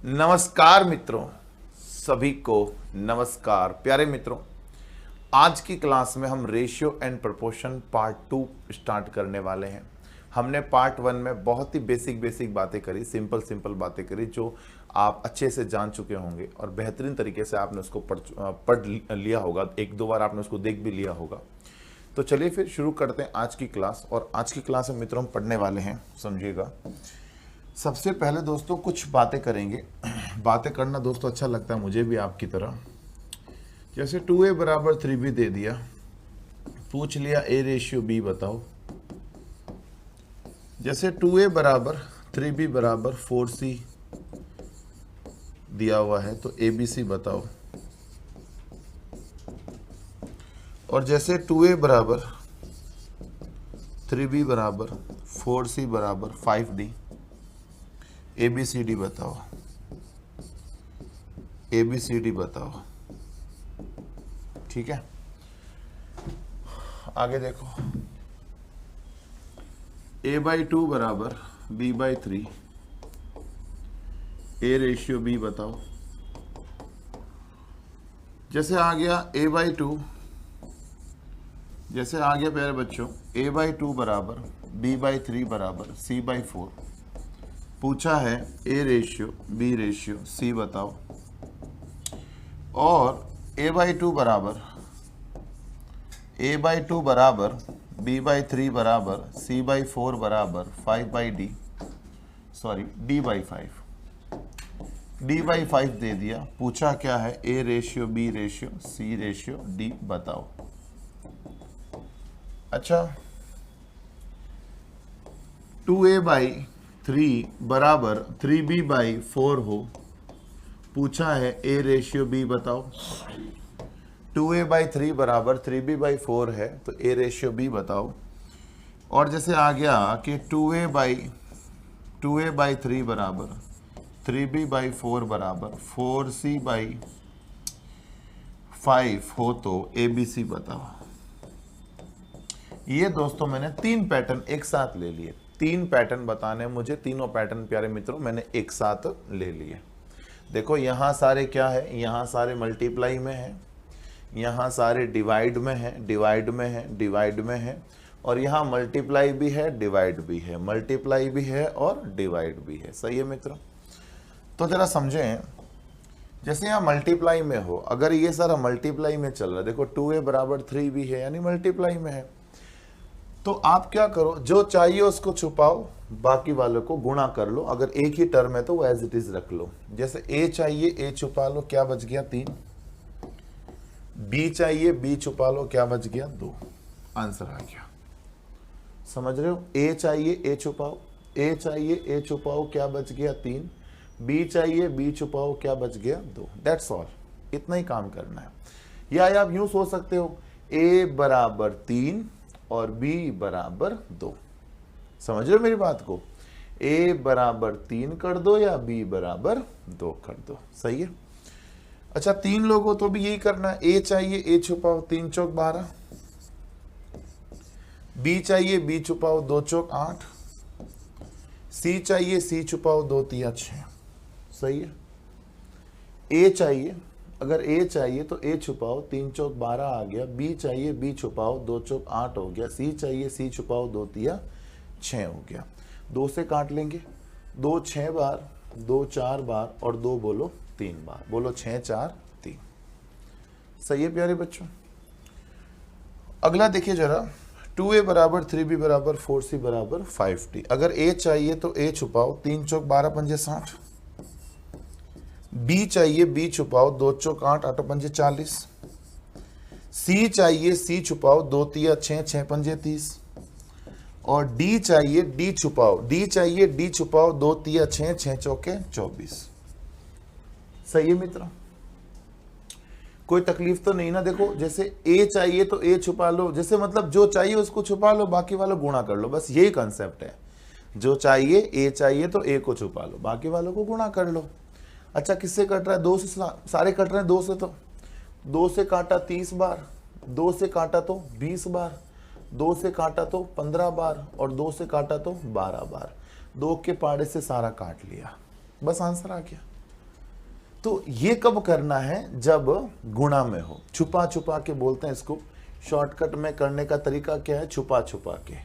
नमस्कार मित्रों, सभी को नमस्कार। प्यारे मित्रों, आज की क्लास में हम ratio and proportion part 2 start करने वाले हैं। हमने पार्ट 1 में बहुत ही बेसिक बातें करी, सिंपल बातें करी जो आप अच्छे से जान चुके होंगे और बेहतरीन तरीके से आपने उसको पढ़ लिया होगा। एक दो बार आपने उसको देख भी लिया होगा। तो चलिए फिर शुरू करते हैं आज की क्लास। और आज की क्लास में मित्रों हम पढ़ने वाले हैं, समझिएगा। सबसे पहले दोस्तों कुछ बातें करेंगे। बातें करना दोस्तों अच्छा लगता है मुझे भी आपकी तरह। जैसे 2a बराबर 3b दे दिया, पूछ लिया a रेशियो b बताओ। जैसे 2a बराबर 3b बराबर 4c दिया हुआ है तो abc बताओ। और जैसे 2a बराबर 3b बराबर 4c बराबर 5d, ABCD बताओ। ABCD बताओ, ठीक है। आगे देखो, a/2 बराबर b/3, a रेशियो b बताओ। जैसे आ गया a/2, जैसे आ गया प्यारे बच्चों a/2 बराबर b/3 बराबर c/4। पूछा है a ratio b ratio c बताओ। और a/2 बराबर b/3 बराबर c/4 बराबर 5/d, सॉरी d/5, d/5 दे दिया। पूछा क्या है a ratio b ratio c ratio d बताओ। अच्छा, 2a/3 बराबर 3b/4 हो। पूछा है a रेशियो b बताओ। 2a/3 बराबर 3b/4 है तो a रेशियो b बताओ। और जैसे आ गया कि 2a/3 बराबर 3b/4 बराबर 4c/5 हो तो abc बताओ। ये दोस्तों मैंने 3 पैटर्न एक साथ ले लिए। 3 पैटर्न बताने मुझे, तीनों पैटर्न प्यारे मित्रों मैंने एक साथ ले लिए। देखो यहाँ सारे क्या है, यहाँ सारे मल्टीप्लाई में है, यहाँ सारे डिवाइड में है, डिवाइड में है, डिवाइड में है, और यहाँ मल्टीप्लाई भी है, डिवाइड भी है, मल्टीप्लाई भी है और डिवाइड भी है। सही है मित्रों? तो जरा समझें, जैसे यहाँ मल्टीप्लाई में हो, अगर ये सारा मल्टीप्लाई में चल रहा है, देखो 2a बराबर 3b है यानी मल्टीप्लाई में है, तो आप क्या करो, जो चाहिए उसको छुपाओ, बाकी वालों को गुणा कर लो। अगर एक ही टर्म है तो वो एज इट इज रख लो। जैसे a चाहिए, a छुपा लो, क्या बच गया 3। b चाहिए, b छुपा लो, क्या बच गया 2। आंसर आ गया। समझ रहे हो? a चाहिए, a छुपाओ, a चाहिए, a छुपाओ, क्या बच गया 3। b चाहिए, b छुपाओ, क्या बच गया 2। दैट्स ऑल, इतना ही काम करना है। या आप यूं सोच सकते हो, a बराबर 3 और b बराबर 2। समझ रहे हो मेरी बात को? a बराबर 3 कर दो या b बराबर 2 कर दो। सही है? अच्छा, 3 लोगों तो भी यही करना है। a चाहिए, a छुपाओ, 3 चौक 12। b चाहिए, b छुपाओ, 2 चौक 8। c चाहिए, c छुपाओ, 2 तिया 6। सही है? a चाहिए, अगर a चाहिए तो a छुपाओ, 3 चौक 12 आ गया। b चाहिए, b छुपाओ, 2 चौक 8 हो गया। c चाहिए, c छुपाओ, 2 तिया 6 हो गया। 2 से काट लेंगे, 2 6 बार, 2 4 बार और 2 बोलो 3 बार। बोलो 6 4 3। सही है प्यारे बच्चों? अगला देखिए जरा, 2a बराबर 3b बराबर 4c बराबर 5d। अगर a चाहिए तो a छुपाओ, 3 चौक 12 पंजे 60। b चाहिए, b छुपाओ, 2 चौक 8 8 पंजे 40। c चाहिए, c छुपाओ, 2 तिया 6 6 पंजे 30। और d चाहिए, d छुपाओ, d चाहिए, d छुपाओ, 2 तिया 6 6 चौके 24। सही है मित्रों? कोई तकलीफ तो नहीं ना? देखो, जैसे a चाहिए तो a छुपा लो, जैसे मतलब जो चाहिए उसको छुपा लो, बाकी वालों गुणा कर लो। बस यही कंसेप्ट है। जो चाहिए, a चाहिए तो a को छुपा लो, बाकी वालों को गुणा कर लो। अच्छा, किससे कट रहा है? 2 से सारे कट रहे हैं। 2 से तो 2 से काटा 30 बार, 2 से काटा तो 20 बार, 2 से काटा तो 15 बार और 2 से काटा तो 12 बार। 2 के पाड़े से सारा काट लिया, बस आंसर आ गया। तो ये कब करना है, जब गुणा में हो। छुपा छुपा के बोलते हैं इसको। शॉर्टकट में करने का तरीका क्या है, छुपा छुपा के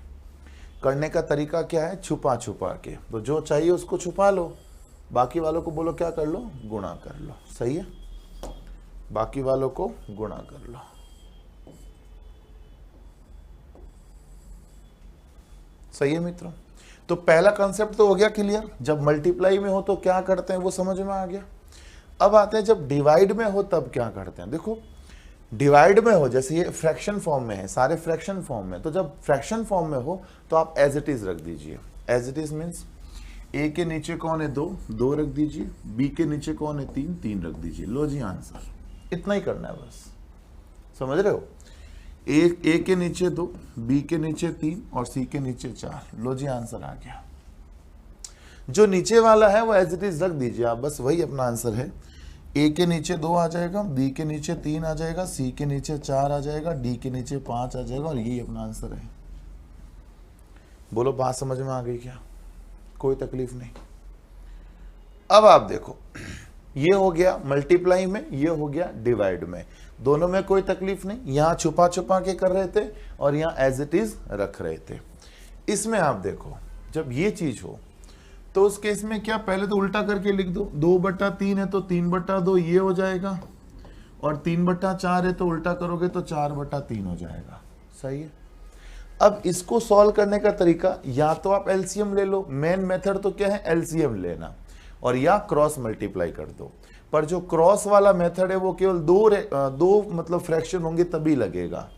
करने का तरीका क्या है, छुपा छुपा के। तो जो चाहिए उसको छुपा लो, बाकी वालों को बोलो क्या कर लो, गुणा कर लो। सही है, बाकी वालों को गुणा कर लो। सही है मित्रों। तो पहला कॉन्सेप्ट तो हो गया क्लियर। जब मल्टीप्लाई में हो तो क्या करते हैं वो समझ में आ गया। अब आते हैं जब डिवाइड में हो तब क्या करते हैं। देखो डिवाइड में हो, जैसे ये फ्रैक्शन फॉर्म में है, सारे फ्रैक्शन फॉर्म में, तो जब फ्रैक्शन फॉर्म में हो तो आप एज इट इज रख दीजिए। एज इट इज मीन्स ए के नीचे कौन है, 2, 2 रख दीजिए। बी के नीचे कौन है, 3, 3 रख दीजिए। लो जी आंसर। इतना ही करना है बस, समझ रहे हो। ए के नीचे 2, बी के नीचे 3 और सी के नीचे 4। लो जी आंसर आ गया। जो नीचे वाला है वो एज इट इज रख दीजिए आप, बस वही अपना आंसर है। ए के नीचे 2 आ जाएगा, बी के नीचे 3 आ जाएगा, सी के नीचे 4 आ जाएगा, डी के नीचे 5 आ जाएगा और यही अपना आंसर है। बोलो बात समझ में आ गई क्या, कोई तकलीफ नहीं। अब आप देखो, ये हो गया मल्टीप्लाई में, ये हो गया डिवाइड में। दोनों में कोई तकलीफ नहीं। यहां छुपा छुपा के कर रहे थे और यहां एज इट इज रख रहे थे। इसमें आप देखो जब ये चीज हो तो उस केस में क्या, पहले तो उल्टा करके लिख दो। 2/3 है तो 3/2 ये हो जाएगा, और 3/4 है तो उल्टा करोगे तो 4/3 हो जाएगा। सही है। अब इसको सॉल्व करने का तरीका, या तो आप एलसीएम ले लो। मेन मेथड तो क्या है, एलसीएम लेना, और या क्रॉस मल्टीप्लाई कर दो। पर जो क्रॉस वाला मेथड है वो केवल दो मतलब फ्रैक्शन होंगे तभी लगेगा।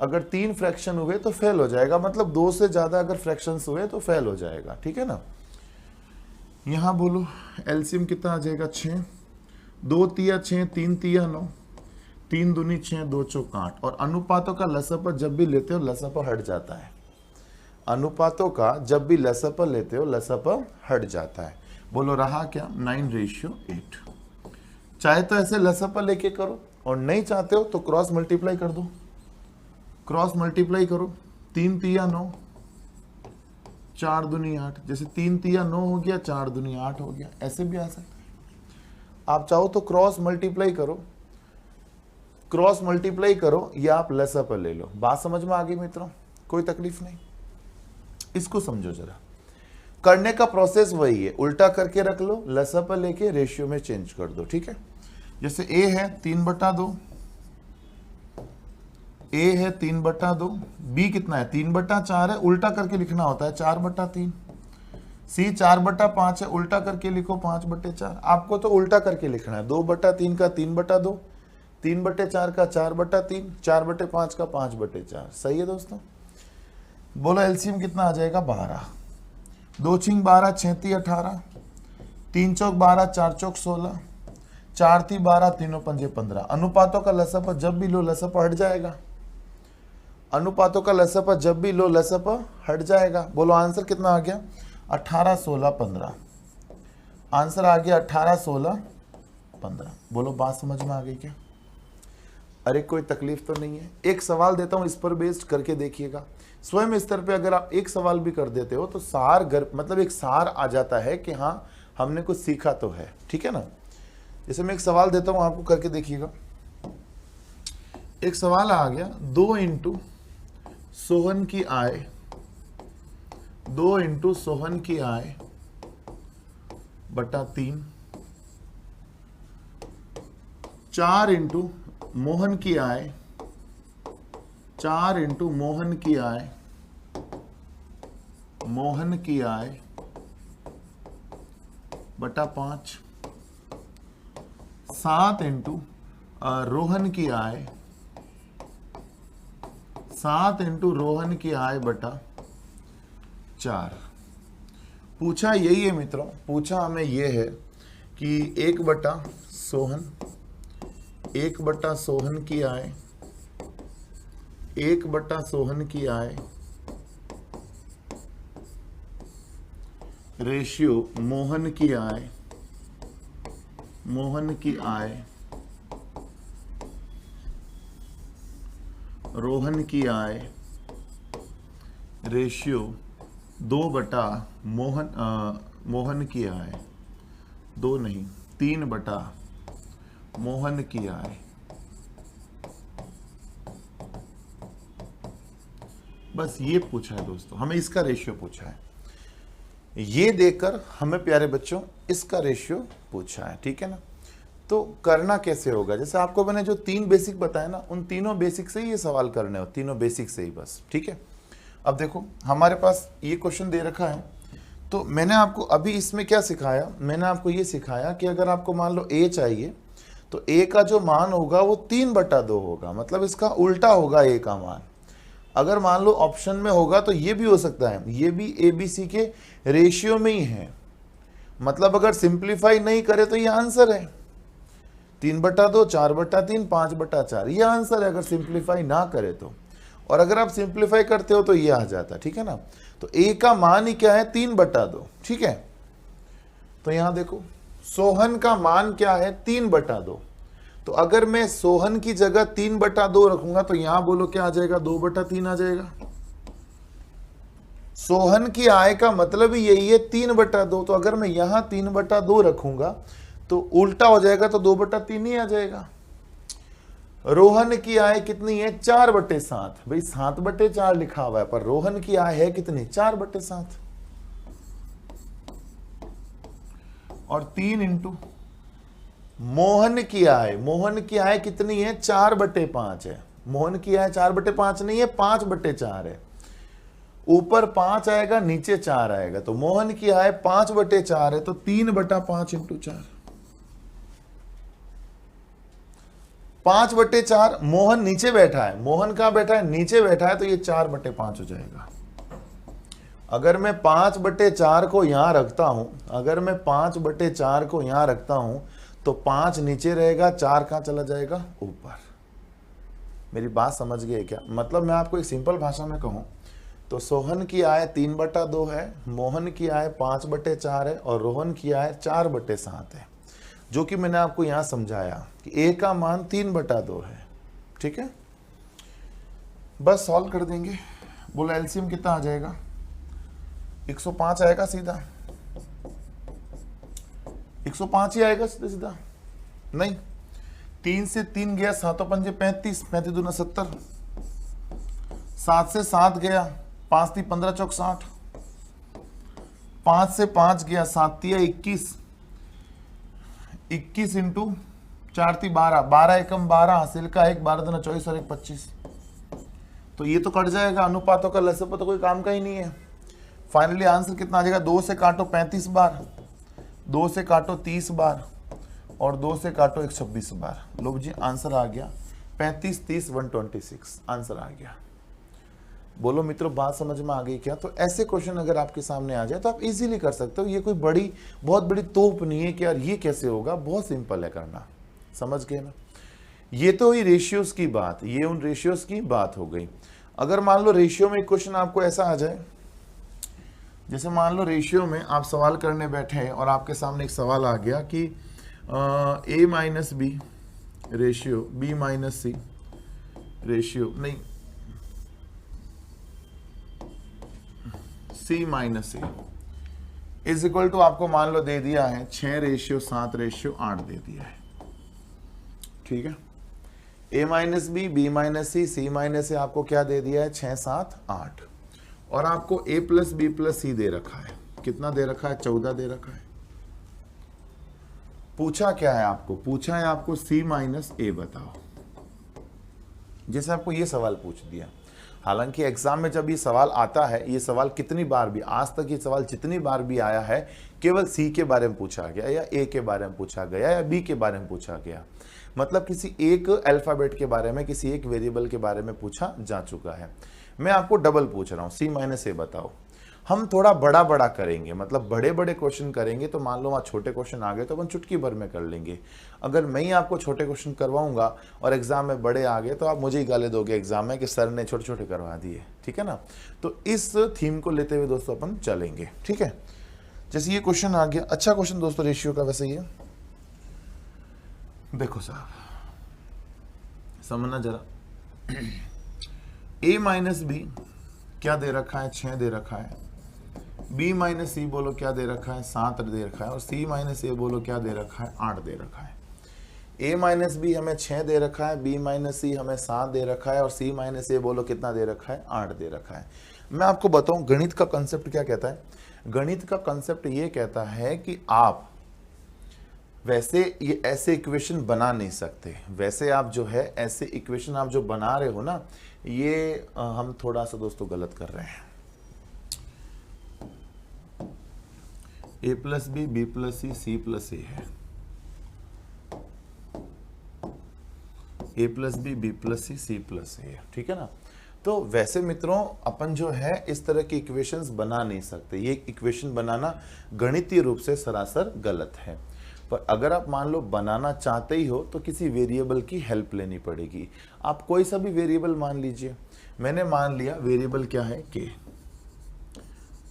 अगर 3 फ्रैक्शन हुए तो फेल हो जाएगा, मतलब 2 से ज्यादा अगर फ्रैक्शंस हुए तो फेल हो जाएगा। ठीक है ना। यहां बोलो एलसीएम कितना आ जाएगा, 6, 2 तिया 6, 3 तिया 9, 3 दूनी 6, 2 चौक 8। और अनुपातों का लसापा जब भी लेते हो लसापा हट जाता है। अनुपातों का जब भी लसापा लेते हो लसापा हट जाता है। बोलो रहा क्या, 9:8। चाहे तो ऐसे लसापा लेके करो, और नहीं चाहते हो तो क्रॉस मल्टीप्लाई कर दो। क्रॉस मल्टीप्लाई करो, 3 तिया 9, 4 दूनी 8। जैसे 3 तिया 9 हो गया, 4 दूनी 8 हो गया, ऐसे भी आ सकता है। आप चाहो तो क्रॉस मल्टीप्लाई करो, क्रॉस मल्टीप्लाई करो, या आप लसापा ले लो। बात समझ में आ गई मित्रों, कोई तकलीफ नहीं। इसको समझो जरा। करने का प्रोसेस वही है, उल्टा करके रख लो, लसापा लेके रेशियो में चेंज कर दो। ठीक है। जैसे ए है 3/2, ए है 3/2, बी कितना है 3/4 है, उल्टा करके लिखना होता है 4/3। सी 4/5 है, उल्टा करके लिखो 5/4। आपको तो उल्टा करके लिखना है, 2/3 का 3/2, 3/4 का 4/3, 4/5 का 5/4। सही है दोस्तों। बोलो एलसीएम कितना आ जाएगा, 12। 2 छिंग 12, 6 ती 18, 3 चौक 12, 4 चौक 16, 4 ती 12, 3 पंजे 15। अनुपातों का लसापा जब भी लो लसापा हट जाएगा। अनुपातों का लसापा जब भी लो लसापा हट जाएगा। बोलो आंसर कितना आ गया, 18, 16, 15। आंसर आ गया 18, 16, 15। बोलो बात समझ में आ गई क्या। अरे कोई तकलीफ तो नहीं है। एक सवाल देता हूं, इस पर बेस्ड करके देखिएगा। स्वयं स्तर पे अगर आप एक सवाल भी कर देते हो तो सार मतलब एक सार आ जाता है कि हाँ हमने कुछ सीखा तो है। ठीक है ना। जैसे मैं एक सवाल देता हूं, आपको करके देखिएगा। एक सवाल आ गया, 2 इंटू सोहन की आय, 2 इंटू सोहन की आय बटा 3, 4 इंटू मोहन की आय, 4 इंटू मोहन की आय, मोहन की आय बटा 5, 7 इंटू रोहन की आय, 7 इंटू रोहन की आय बटा 4। पूछा यही है मित्रों, पूछा हमें यह है कि 1 बटा सोहन, 1 बटा सोहन की आय, 1 बटा सोहन की आय रेशियो मोहन की आय, मोहन की आय रोहन की आय रेशियो 2 बटा मोहन की आय, 2 नहीं 3 बटा मोहन की आय, बस ये पूछा है दोस्तों, हमें इसका रेशियो पूछा है। ये देकर हमें प्यारे बच्चों इसका रेशियो पूछा है, ठीक है ना। तो करना कैसे होगा, जैसे आपको मैंने जो 3 बेसिक बताया ना, उन तीनों बेसिक से ही ये सवाल करने हो, तीनों बेसिक से ही बस, ठीक है। अब देखो हमारे पास ये क्वेश्चन दे रखा है, तो मैंने आपको अभी इसमें क्या सिखाया, मैंने आपको ये सिखाया कि अगर आपको मान लो a चाहिए तो a का जो मान होगा वो 3/2 होगा, मतलब इसका उल्टा होगा a का मान। अगर मान लो ऑप्शन में होगा तो ये भी हो सकता है, ये भी ABC के रेशियो में ही है, मतलब अगर सिंप्लीफाई नहीं करे तो ये आंसर है 3/2, 4/3, 5/4, ये आंसर है अगर सिंप्लीफाई ना करे तो। और अगर आप सिंप्लीफाई करते हो तो ये आ जाता है, ठीक है ना। तो a का मान ही क्या है 3/2, ठीक है। तो यहां देखो सोहन का मान क्या है 3/2, तो अगर मैं सोहन की जगह 3/2 रखूंगा तो यहां बोलो क्या आ जाएगा 2/3 आ जाएगा। सोहन की आय का मतलब ही यही है 3/2, तो अगर मैं यहां 3/2 रखूंगा तो उल्टा हो जाएगा, तो 2/3 ही आ जाएगा। रोहन की आय कितनी है 4/7, भाई 7/4 लिखा हुआ है पर रोहन की आय है कितनी 4/7, और 3 इंटू मोहन की आय, मोहन की आय कितनी है 4/5 है, मोहन की आय 4/5 नहीं है 5/4 है, ऊपर 5 आएगा नीचे 4 आएगा, तो मोहन की आय 5/4 है, तो 3/5 इंटू 4, 5/4। मोहन नीचे बैठा है, मोहन कहां बैठा है नीचे बैठा है, तो ये 4/5 हो जाएगा। अगर मैं 5/4 को यहां रखता हूं, अगर मैं 5/4 को यहां रखता हूं तो 5 नीचे रहेगा, 4 कहां चला जाएगा ऊपर। मेरी बात समझ गए क्या, मतलब मैं आपको एक सिंपल भाषा में कहूं तो सोहन की आय 3/2 है, मोहन की आय 5/4 है और रोहन की आय 4/7 है, जो कि मैंने आपको यहां समझाया कि a का मान 3/2 है, ठीक है। बस सॉल्व कर देंगे, बोला एलसीएम कितना आ जाएगा 105 आएगा सीधा, 105 ही आएगा सीधा सीधा, नहीं 3 से 3 गया, 7 पंजे 35, 35 दूना 70, 7 से 7 गया, 5 3 15 चौक 60, 5 से 5 गया, 7 तिया 21, 21 इंटू 4 ती 12, 12 एकम 12, हासिल का 1, 12 दूना 24 और 1 25, तो ये तो कट जाएगा, अनुपातों का लसप तो कोई काम का ही नहीं है। फाइनली आंसर कितना आ जाएगा, 2 से काटो 35 बार, 2 से काटो 30 बार और 2 से काटो 126 बार, लो जी आंसर आ गया 35 30 126, आंसर आ गया। बोलो मित्रों बात समझ में आ गई क्या। तो ऐसे क्वेश्चन अगर आपके सामने आ जाए तो आप इजीली कर सकते हो, ये कोई बहुत बड़ी तोप नहीं है कि यार ये कैसे होगा, बहुत सिंपल है करना, समझ गए ना। ये तो हुई रेशियोज की बात, ये उन रेशियोज की बात हो गई। अगर मान लो रेशियो में एक क्वेश्चन आपको ऐसा आ जाए, जैसे मान लो रेशियो में आप सवाल करने बैठे हैं और आपके सामने एक सवाल आ गया कि a minus B ratio b minus C ratio, नहीं c minus C is equal to, आपको मान लो दे दिया है 6:7:8 दे दिया है, ठीक है। a minus B, b minus C, c minus C आपको क्या दे दिया है 6 7 8, और आपको a प्लस बी प्लस सी दे रखा है, कितना दे रखा है 14 दे रखा है। पूछा क्या है आपको, पूछा है आपको c माइनस ए बताओ, जैसे आपको ये सवाल पूछ दिया। हालांकि एग्जाम में जब ये सवाल आता है, ये सवाल कितनी बार भी, आज तक ये सवाल जितनी बार भी आया है केवल सी के बारे में पूछा गया या ए के बारे में पूछा गया या बी के बारे में पूछा गया, मतलब किसी एक अल्फाबेट के बारे में, किसी एक वेरिएबल के बारे में पूछा जा चुका है। मैं आपको डबल पूछ रहा हूँ, c माइनस ए बताओ। हम थोड़ा बड़ा बड़ा करेंगे, मतलब बड़े बड़े क्वेश्चन करेंगे, तो मान लो वहाँ छोटे क्वेश्चन आ गए तो अपन चुटकी भर में कर लेंगे। अगर मैं ही आपको छोटे क्वेश्चन करवाऊंगा और एग्जाम में बड़े आ गए तो आप मुझे ही गाली दोगे एग्जाम में कि सर ने छोटे छोटे करवा दिए, ठीक है ना। तो इस थीम को लेते हुए दोस्तों अपन चलेंगे, ठीक है। जैसे ये क्वेश्चन आ गया, अच्छा क्वेश्चन दोस्तों रेशियो का, वैसे ये देखो साहब समझना जरा, a माइनस बी क्या दे रखा है 6 दे रखा है, b माइनस सी बोलो क्या दे रखा है 7 दे रखा है, और c माइनस ए बोलो क्या दे रखा है 8 दे रखा है। a माइनस बी हमें 6 दे रखा है, b माइनस सी हमें 7 दे रखा है और c माइनस ए बोलो कितना दे रखा है, 8 दे रखा है। मैं आपको बताऊं गणित का कंसेप्ट क्या कहता है। गणित का कंसेप्ट ये कहता है कि आप वैसे ये ऐसे इक्वेशन बना नहीं सकते, वैसे आप जो है ऐसे इक्वेशन आप जो बना रहे हो ना, ये हम थोड़ा सा दोस्तों गलत कर रहे हैं। a plus B, B plus C plus A है, a plus B, B plus C plus A है, ठीक है ना। तो वैसे मित्रों अपन जो है इस तरह की इक्वेशंस बना नहीं सकते, ये इक्वेशन बनाना गणितीय रूप से सरासर गलत है। पर अगर आप मान लो बनाना चाहते ही हो तो किसी वेरिएबल की हेल्प लेनी पड़ेगी। आप कोई सा भी वेरिएबल मान लीजिए, मैंने मान लिया वेरिएबल क्या है k।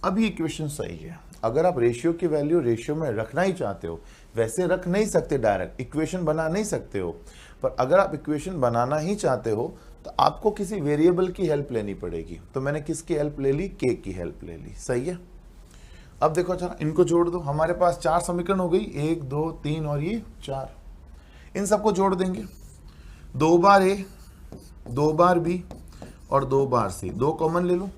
अभी इक्वेशन सही है, अगर आप रेशियो की वैल्यू रेशियो में रखना ही चाहते हो, वैसे रख नहीं सकते, डायरेक्ट इक्वेशन बना नहीं सकते हो, पर अगर आप इक्वेशन बनाना ही चाहते हो तो आपको किसी वेरिएबल की हेल्प लेनी पड़ेगी। तो मैंने किसकी हेल्प ले ली, k की हेल्प ले ली, सही है। अब देखो अच्छा इनको जोड़ दो, हमारे पास 4 समीकरण हो गई, 1 2 3 और ये 4। इन सबको जोड़ देंगे, 2 बार a, 2 बार b और 2 बार c, 2 कॉमन ले लो।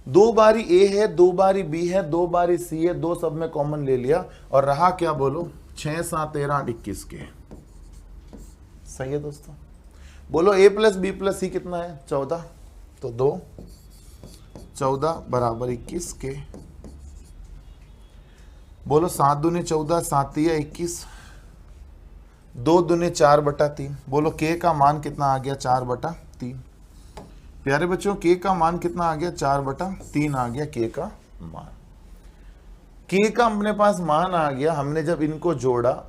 2 बारी a है, 2 बारी b है, 2 बारी c है, 2 सब में कॉमन ले लिया और रहा क्या बोलो, 6 7 13 8 21 के। सही है दोस्तों। बोलो a प्लस बी प्लस सी कितना है, 14। तो 2 14 बराबर 21 के। बोलो 7 दूनी 14, 7 तिया 21, 2 दूनी 4/3। बोलो k का मान कितना आ गया, 4/3। प्यारे बच्चों k का मान कितना आ गया, 4/3 आ गया k का मान। k का अपने पास मान आ गया, हमने जब इनको जोड़ा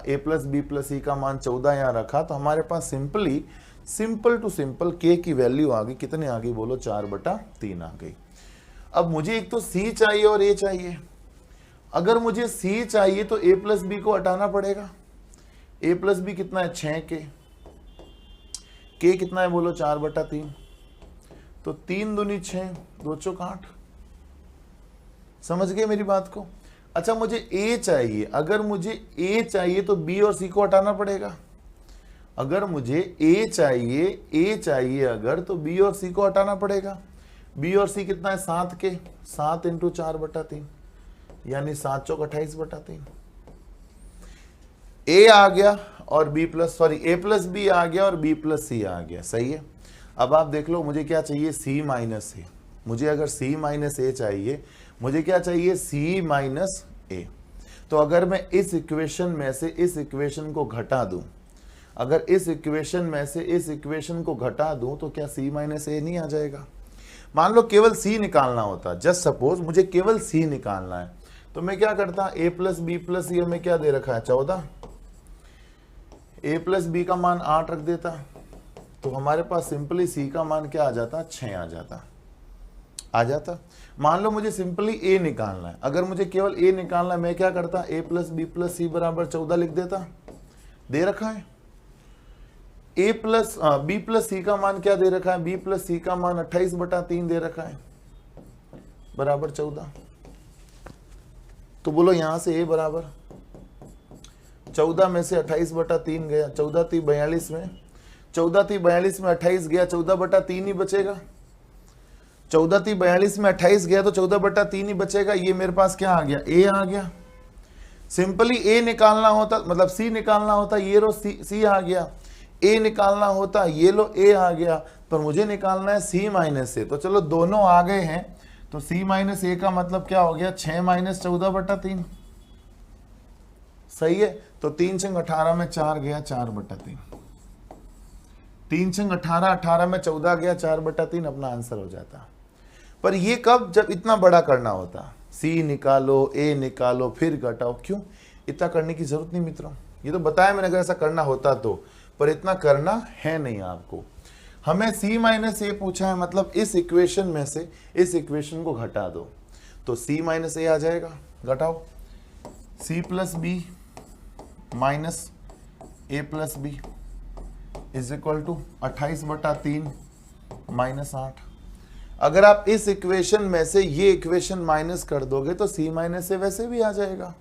a प्लस बी प्लस सी का मान 14 यहाँ रखा तो हमारे पास सिंपल टू सिंपल k की वैल्यू आ गई, कितने आ गई बोलो, 4/3 आ गई। अब मुझे एक तो c चाहिए और a चाहिए। अगर मुझे c चाहिए तो a प्लस बी को हटाना पड़ेगा। a प्लस बी कितना है, 6k। k कितना है बोलो, 4/3। तो 3 दूनी 6, 2 चौक 8। समझ गए मेरी बात को। अच्छा मुझे a चाहिए, अगर मुझे a चाहिए तो b और c को हटाना पड़ेगा। अगर मुझे a चाहिए अगर तो b और c को हटाना पड़ेगा। b और c कितना है, 7 के, 7 × 4/3 यानी 7 चौक 28/3। a आ गया और a प्लस b आ गया और b प्लस c आ गया, सही है। अब आप देख लो मुझे क्या चाहिए, c माइनस a। मुझे अगर c माइनस a चाहिए, मुझे क्या चाहिए, c माइनस a। तो अगर मैं इस इक्वेशन में से इस इक्वेशन को घटा दूं, अगर इस इक्वेशन में से इस इक्वेशन को घटा दूं तो क्या c माइनस a नहीं आ जाएगा। मान लो केवल c निकालना होता, जस्ट सपोज मुझे केवल c निकालना है, तो मैं क्या करता, a प्लस बी प्लस सी हमें क्या दे रखा है, 14। a प्लस बी का मान 8 रख देता तो हमारे पास सिंपली c का मान क्या आ जाता, 6 आ जाता। मान लो मुझे सिंपली a निकालना है, अगर मुझे केवल a निकालना है मैं क्या करता, a प्लस बी प्लस सी बराबर 14 लिख देता, दे रखा है। a प्लस बी प्लस सी का मान क्या दे रखा है, b प्लस सी का मान 28/3 दे रखा है बराबर 14। तो बोलो यहां से a बराबर 14 में से 28/3 गया, 14 × 42 में 28 गया, 14/3 ही बचेगा। 14 × 42 में 28 गया तो 14/3 ही बचेगा। ये मेरे पास क्या आ गया, a आ गया। सिंपली a निकालना होता, मतलब c निकालना होता, ये लो c आ गया। a निकालना होता, ये लो a आ गया, पर मुझे निकालना है c माइनस a। तो चलो दोनों आ गए हैं, तो c माइनस a का मतलब क्या हो गया, 6 माइनस 14/3, सही है। तो 3 × 18 में 4 गया, 4/3। 3 × 18, 18 में 14 गया, 4/3 अपना आंसर हो जाता। पर ये कब, जब इतना बड़ा करना होता, c निकालो, a निकालो, फिर घटाओ। क्यों, इतना करने की जरूरत नहीं मित्रों, ये तो बताया मैंने, अगर ऐसा करना होता तो, पर इतना करना है नहीं आपको। हमें c माइनस a पूछा है, मतलब इस इक्वेशन में से इस इक्वेशन को घटा दो तो c माइनस a आ जाएगा। घटाओ, c plus B minus a plus B is equal to 28/3 minus 8। अगर आप इस इक्वेशन में से ये इक्वेशन माइनस कर दोगे तो c माइनस a वैसे भी आ जाएगा।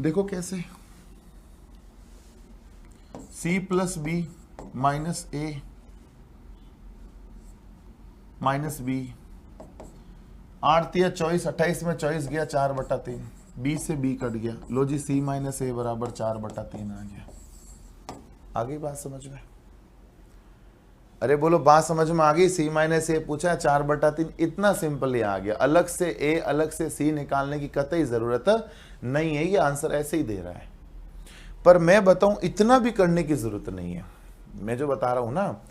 देखो कैसे, सी प्लस बी माइनस ए माइनस बी, 8 या 24, 28 में 24 गया 4/3, बी से बी कट गया, लो जी सी माइनस ए बराबर 4/3 आ गया। आ गई बात समझ में? अरे बोलो बात समझ में आ गई? सी माइनस ए पूछा, 4/3, इतना सिंपल ही आ गया। अलग से ए अलग से सी निकालने की कतई जरूरत नहीं है, ये आंसर ऐसे ही दे रहा है। पर मैं बताऊं इतना भी करने की जरूरत नहीं है। मैं जो बता रहा हूं ना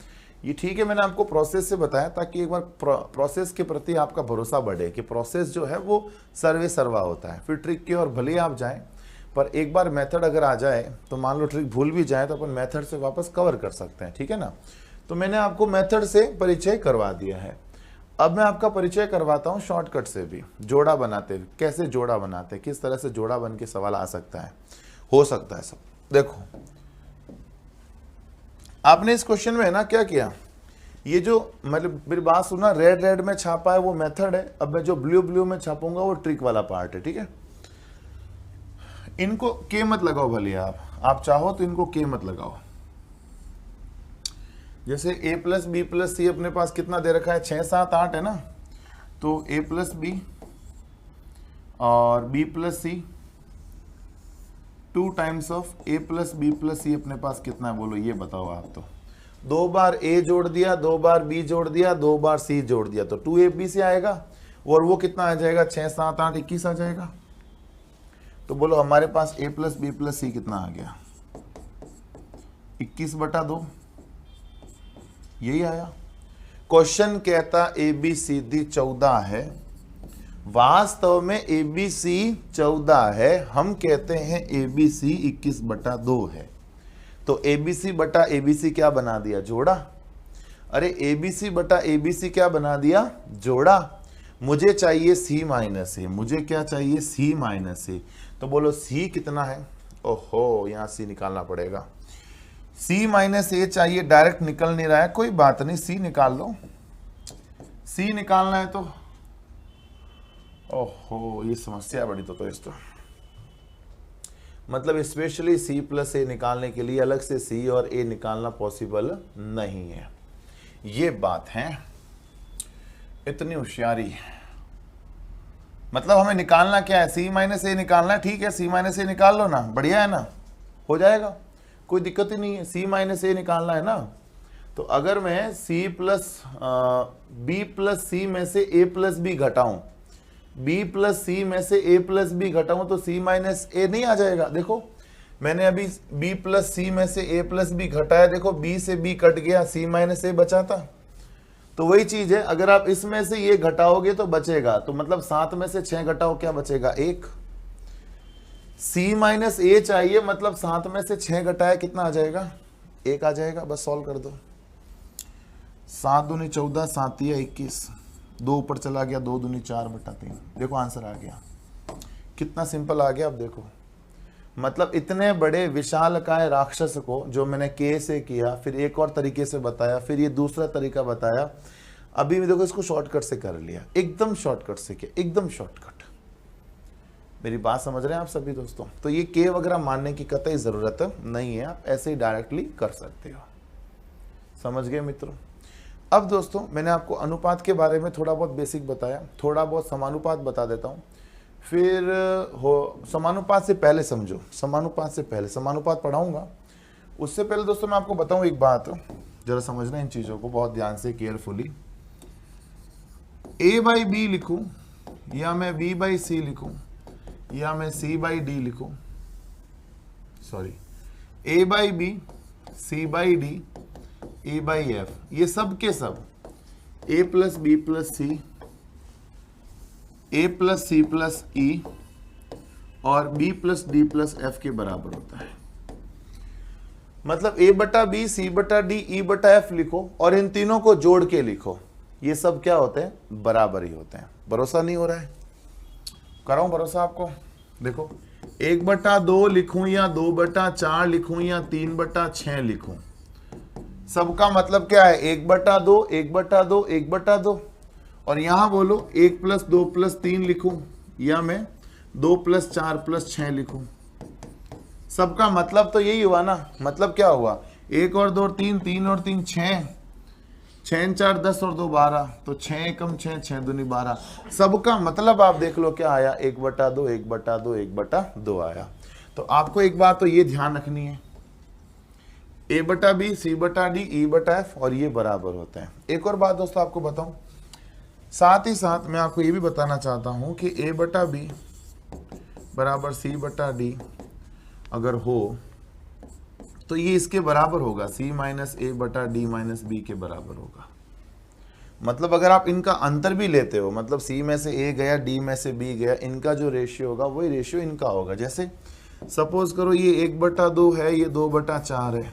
ये ठीक है, मैंने आपको प्रोसेस से बताया ताकि एक बार प्रोसेस के प्रति आपका भरोसा बढ़े कि प्रोसेस जो है वो सर्वे सर्वा होता है। फिर ट्रिक की और भले आप जाएं, पर एक बार मेथड अगर आ जाए तो मान लो ट्रिक भूल भी जाए तो अपन मेथड से वापस कवर कर सकते हैं, ठीक है ना। तो मैंने आपको मेथड से परिचय करवा दिया है। अब मैं आपका परिचय करवाता हूं शॉर्टकट से भी, जोड़ा बनाते हुए। कैसे जोड़ा बनाते, किस तरह से जोड़ा बन के सवाल आ सकता है, हो सकता है सब। देखो आपने इस क्वेश्चन में है ना क्या किया, ये जो मतलब मेरी बात सुना, रेड रेड में छापा है वो मेथड है। अब मैं जो ब्लू ब्लू में छापूंगा वो ट्रिक वाला पार्ट है, ठीक है। इनको के मत लगाओ भले आप चाहो तो इनको के मत लगाओ। जैसे a plus B plus C अपने पास कितना दे रखा है, 6 7 8 है ना। तो a प्लस बी और b plus C 2 times of a plus B plus C अपने पास कितना है, बोलो ये बताओ आप। तो 2 बार a जोड़ दिया, 2 बार b जोड़ दिया, 2 बार c जोड़ दिया, तो 2ab से आएगा। और वो कितना आ जाएगा, 6 7 8 21 आ जाएगा। तो बोलो हमारे पास a प्लस बी प्लस सी कितना आ गया, 21/2, यही आया। क्वेश्चन कहता ए बी सी डी 14 है, वास्तव में ए बी सी 14 है, हम कहते हैं ए बी सी 21/2 है। तो ए बी सी बटा ए बी सी क्या बना दिया, जोड़ा। अरे ए बी सी बटा ए बी सी क्या बना दिया, जोड़ा। मुझे चाहिए सी माइनस ए, मुझे क्या चाहिए, सी माइनस ए। तो बोलो सी कितना है, ओहो यहां सी निकालना पड़ेगा। सी माइनस ए चाहिए, डायरेक्ट निकल नहीं रहा है, कोई बात नहीं, सी निकाल लो। सी निकालना है तो ओहो ये समस्या बड़ी। तो इस तो मतलब स्पेशली सी प्लस ए निकालने के लिए अलग से सी और ए निकालना पॉसिबल नहीं है, ये बात है। इतनी होशियारी, मतलब हमें निकालना क्या है, सी माइनस ए निकालना है। ठीक है सी माइनस ए निकाल लो ना, बढ़िया है ना, हो जाएगा, कोई दिक्कत ही नहीं है। सी माइनस ए निकालना है ना। तो अगर मैं सी प्लस बी प्लस सी में से ए प्लस बी घटाऊं, बी प्लस सी में से ए प्लस बी घटाऊं, तो सी माइनस ए नहीं आ जाएगा। देखो मैंने अभी बी प्लस सी में से ए प्लस बी घटाया, देखो बी से बी कट गया, सी माइनस ए बचा था। तो वही चीज है, अगर आप इसमें से ये घटाओगे तो बचेगा, तो मतलब 7 में से 6 घटाओ, क्या बचेगा, 1। सी माइनस ए चाहिए, मतलब 7 में से 6 घटाया कितना आ जाएगा, 1 आ जाएगा। बस सॉल्व कर दो। 7 दूनी 14, 7 या 21, 2 ऊपर चला गया, 2 दूनी 4/3। देखो आंसर आ गया, कितना सिंपल आ गया। अब देखो मतलब इतने बड़े विशालकाय राक्षस को जो मैंने के से किया, फिर एक और तरीके से बताया, फिर ये दूसरा तरीका बताया, अभी भी देखो इसको शॉर्टकट से कर लिया, एकदम शॉर्टकट से किया, एकदम शॉर्टकट। मेरी बात समझ रहे हैं आप सभी दोस्तों। तो ये के वगैरह मानने की कतई जरूरत नहीं है, आप ऐसे ही डायरेक्टली कर सकते हो। समझ गए मित्रों। अब दोस्तों मैंने आपको अनुपात के बारे में थोड़ा बहुत बेसिक बताया, थोड़ा बहुत समानुपात बता देता हूँ। फिर हो समानुपात से पहले समझो, समानुपात से पहले समानुपात पढ़ाऊंगा, उससे पहले दोस्तों मैं आपको बताऊं एक बात, जरा समझना इन चीज़ों को बहुत ध्यान से, केयरफुली। a बाई बी लिखूं या मैं b बाई सी लिखूं या मैं c बाई डी लिखूं, sorry a by B, c by D, a by F, ये सब के सब a plus B plus C, a plus C plus E और b plus D plus F के बराबर होता है। मतलब a बटा बी, सी बटा डी, ई बटा एफ लिखो और इन तीनों को जोड़ के लिखो, ये सब क्या होते हैं, बराबर ही होते हैं। भरोसा नहीं हो रहा है, कराऊं भरोसा आपको। देखो 1/2 लिखूं या 2/4 लिखूं या 3/6 लिखूं, सबका मतलब क्या है, 1/2, 1/2, 1/2। और यहां बोलो 1 + 2 + 3 लिखूं या मैं 2 + 4 + 6 लिखूं, सबका मतलब तो यही हुआ ना, मतलब क्या हुआ, 1 और 2 3, 3 और 3 6, 6 4 10 और 2 12, तो 6 एकम 6, 6 दूनी 12। सबका मतलब आप देख लो क्या आया, 1/2, 1/2, 1/2 आया। तो आपको एक बात तो ये ध्यान रखनी है, A/B, C/D, E/F और ये बराबर होते हैं। एक और बात दोस्तों आपको बताऊं, साथ ही साथ मैं आपको ये भी बताना चाहता हूं कि A/B बराबर C/D अगर हो तो ये इसके बराबर होगा, C minus A/D minus B के बराबर होगा। मतलब अगर आप इनका अंतर भी लेते हो, मतलब C में से A गया, D में से B गया, इनका जो रेशियो होगा वही रेशियो इनका होगा। जैसे सपोज करो ये 1/2 है, ये 2/4 है,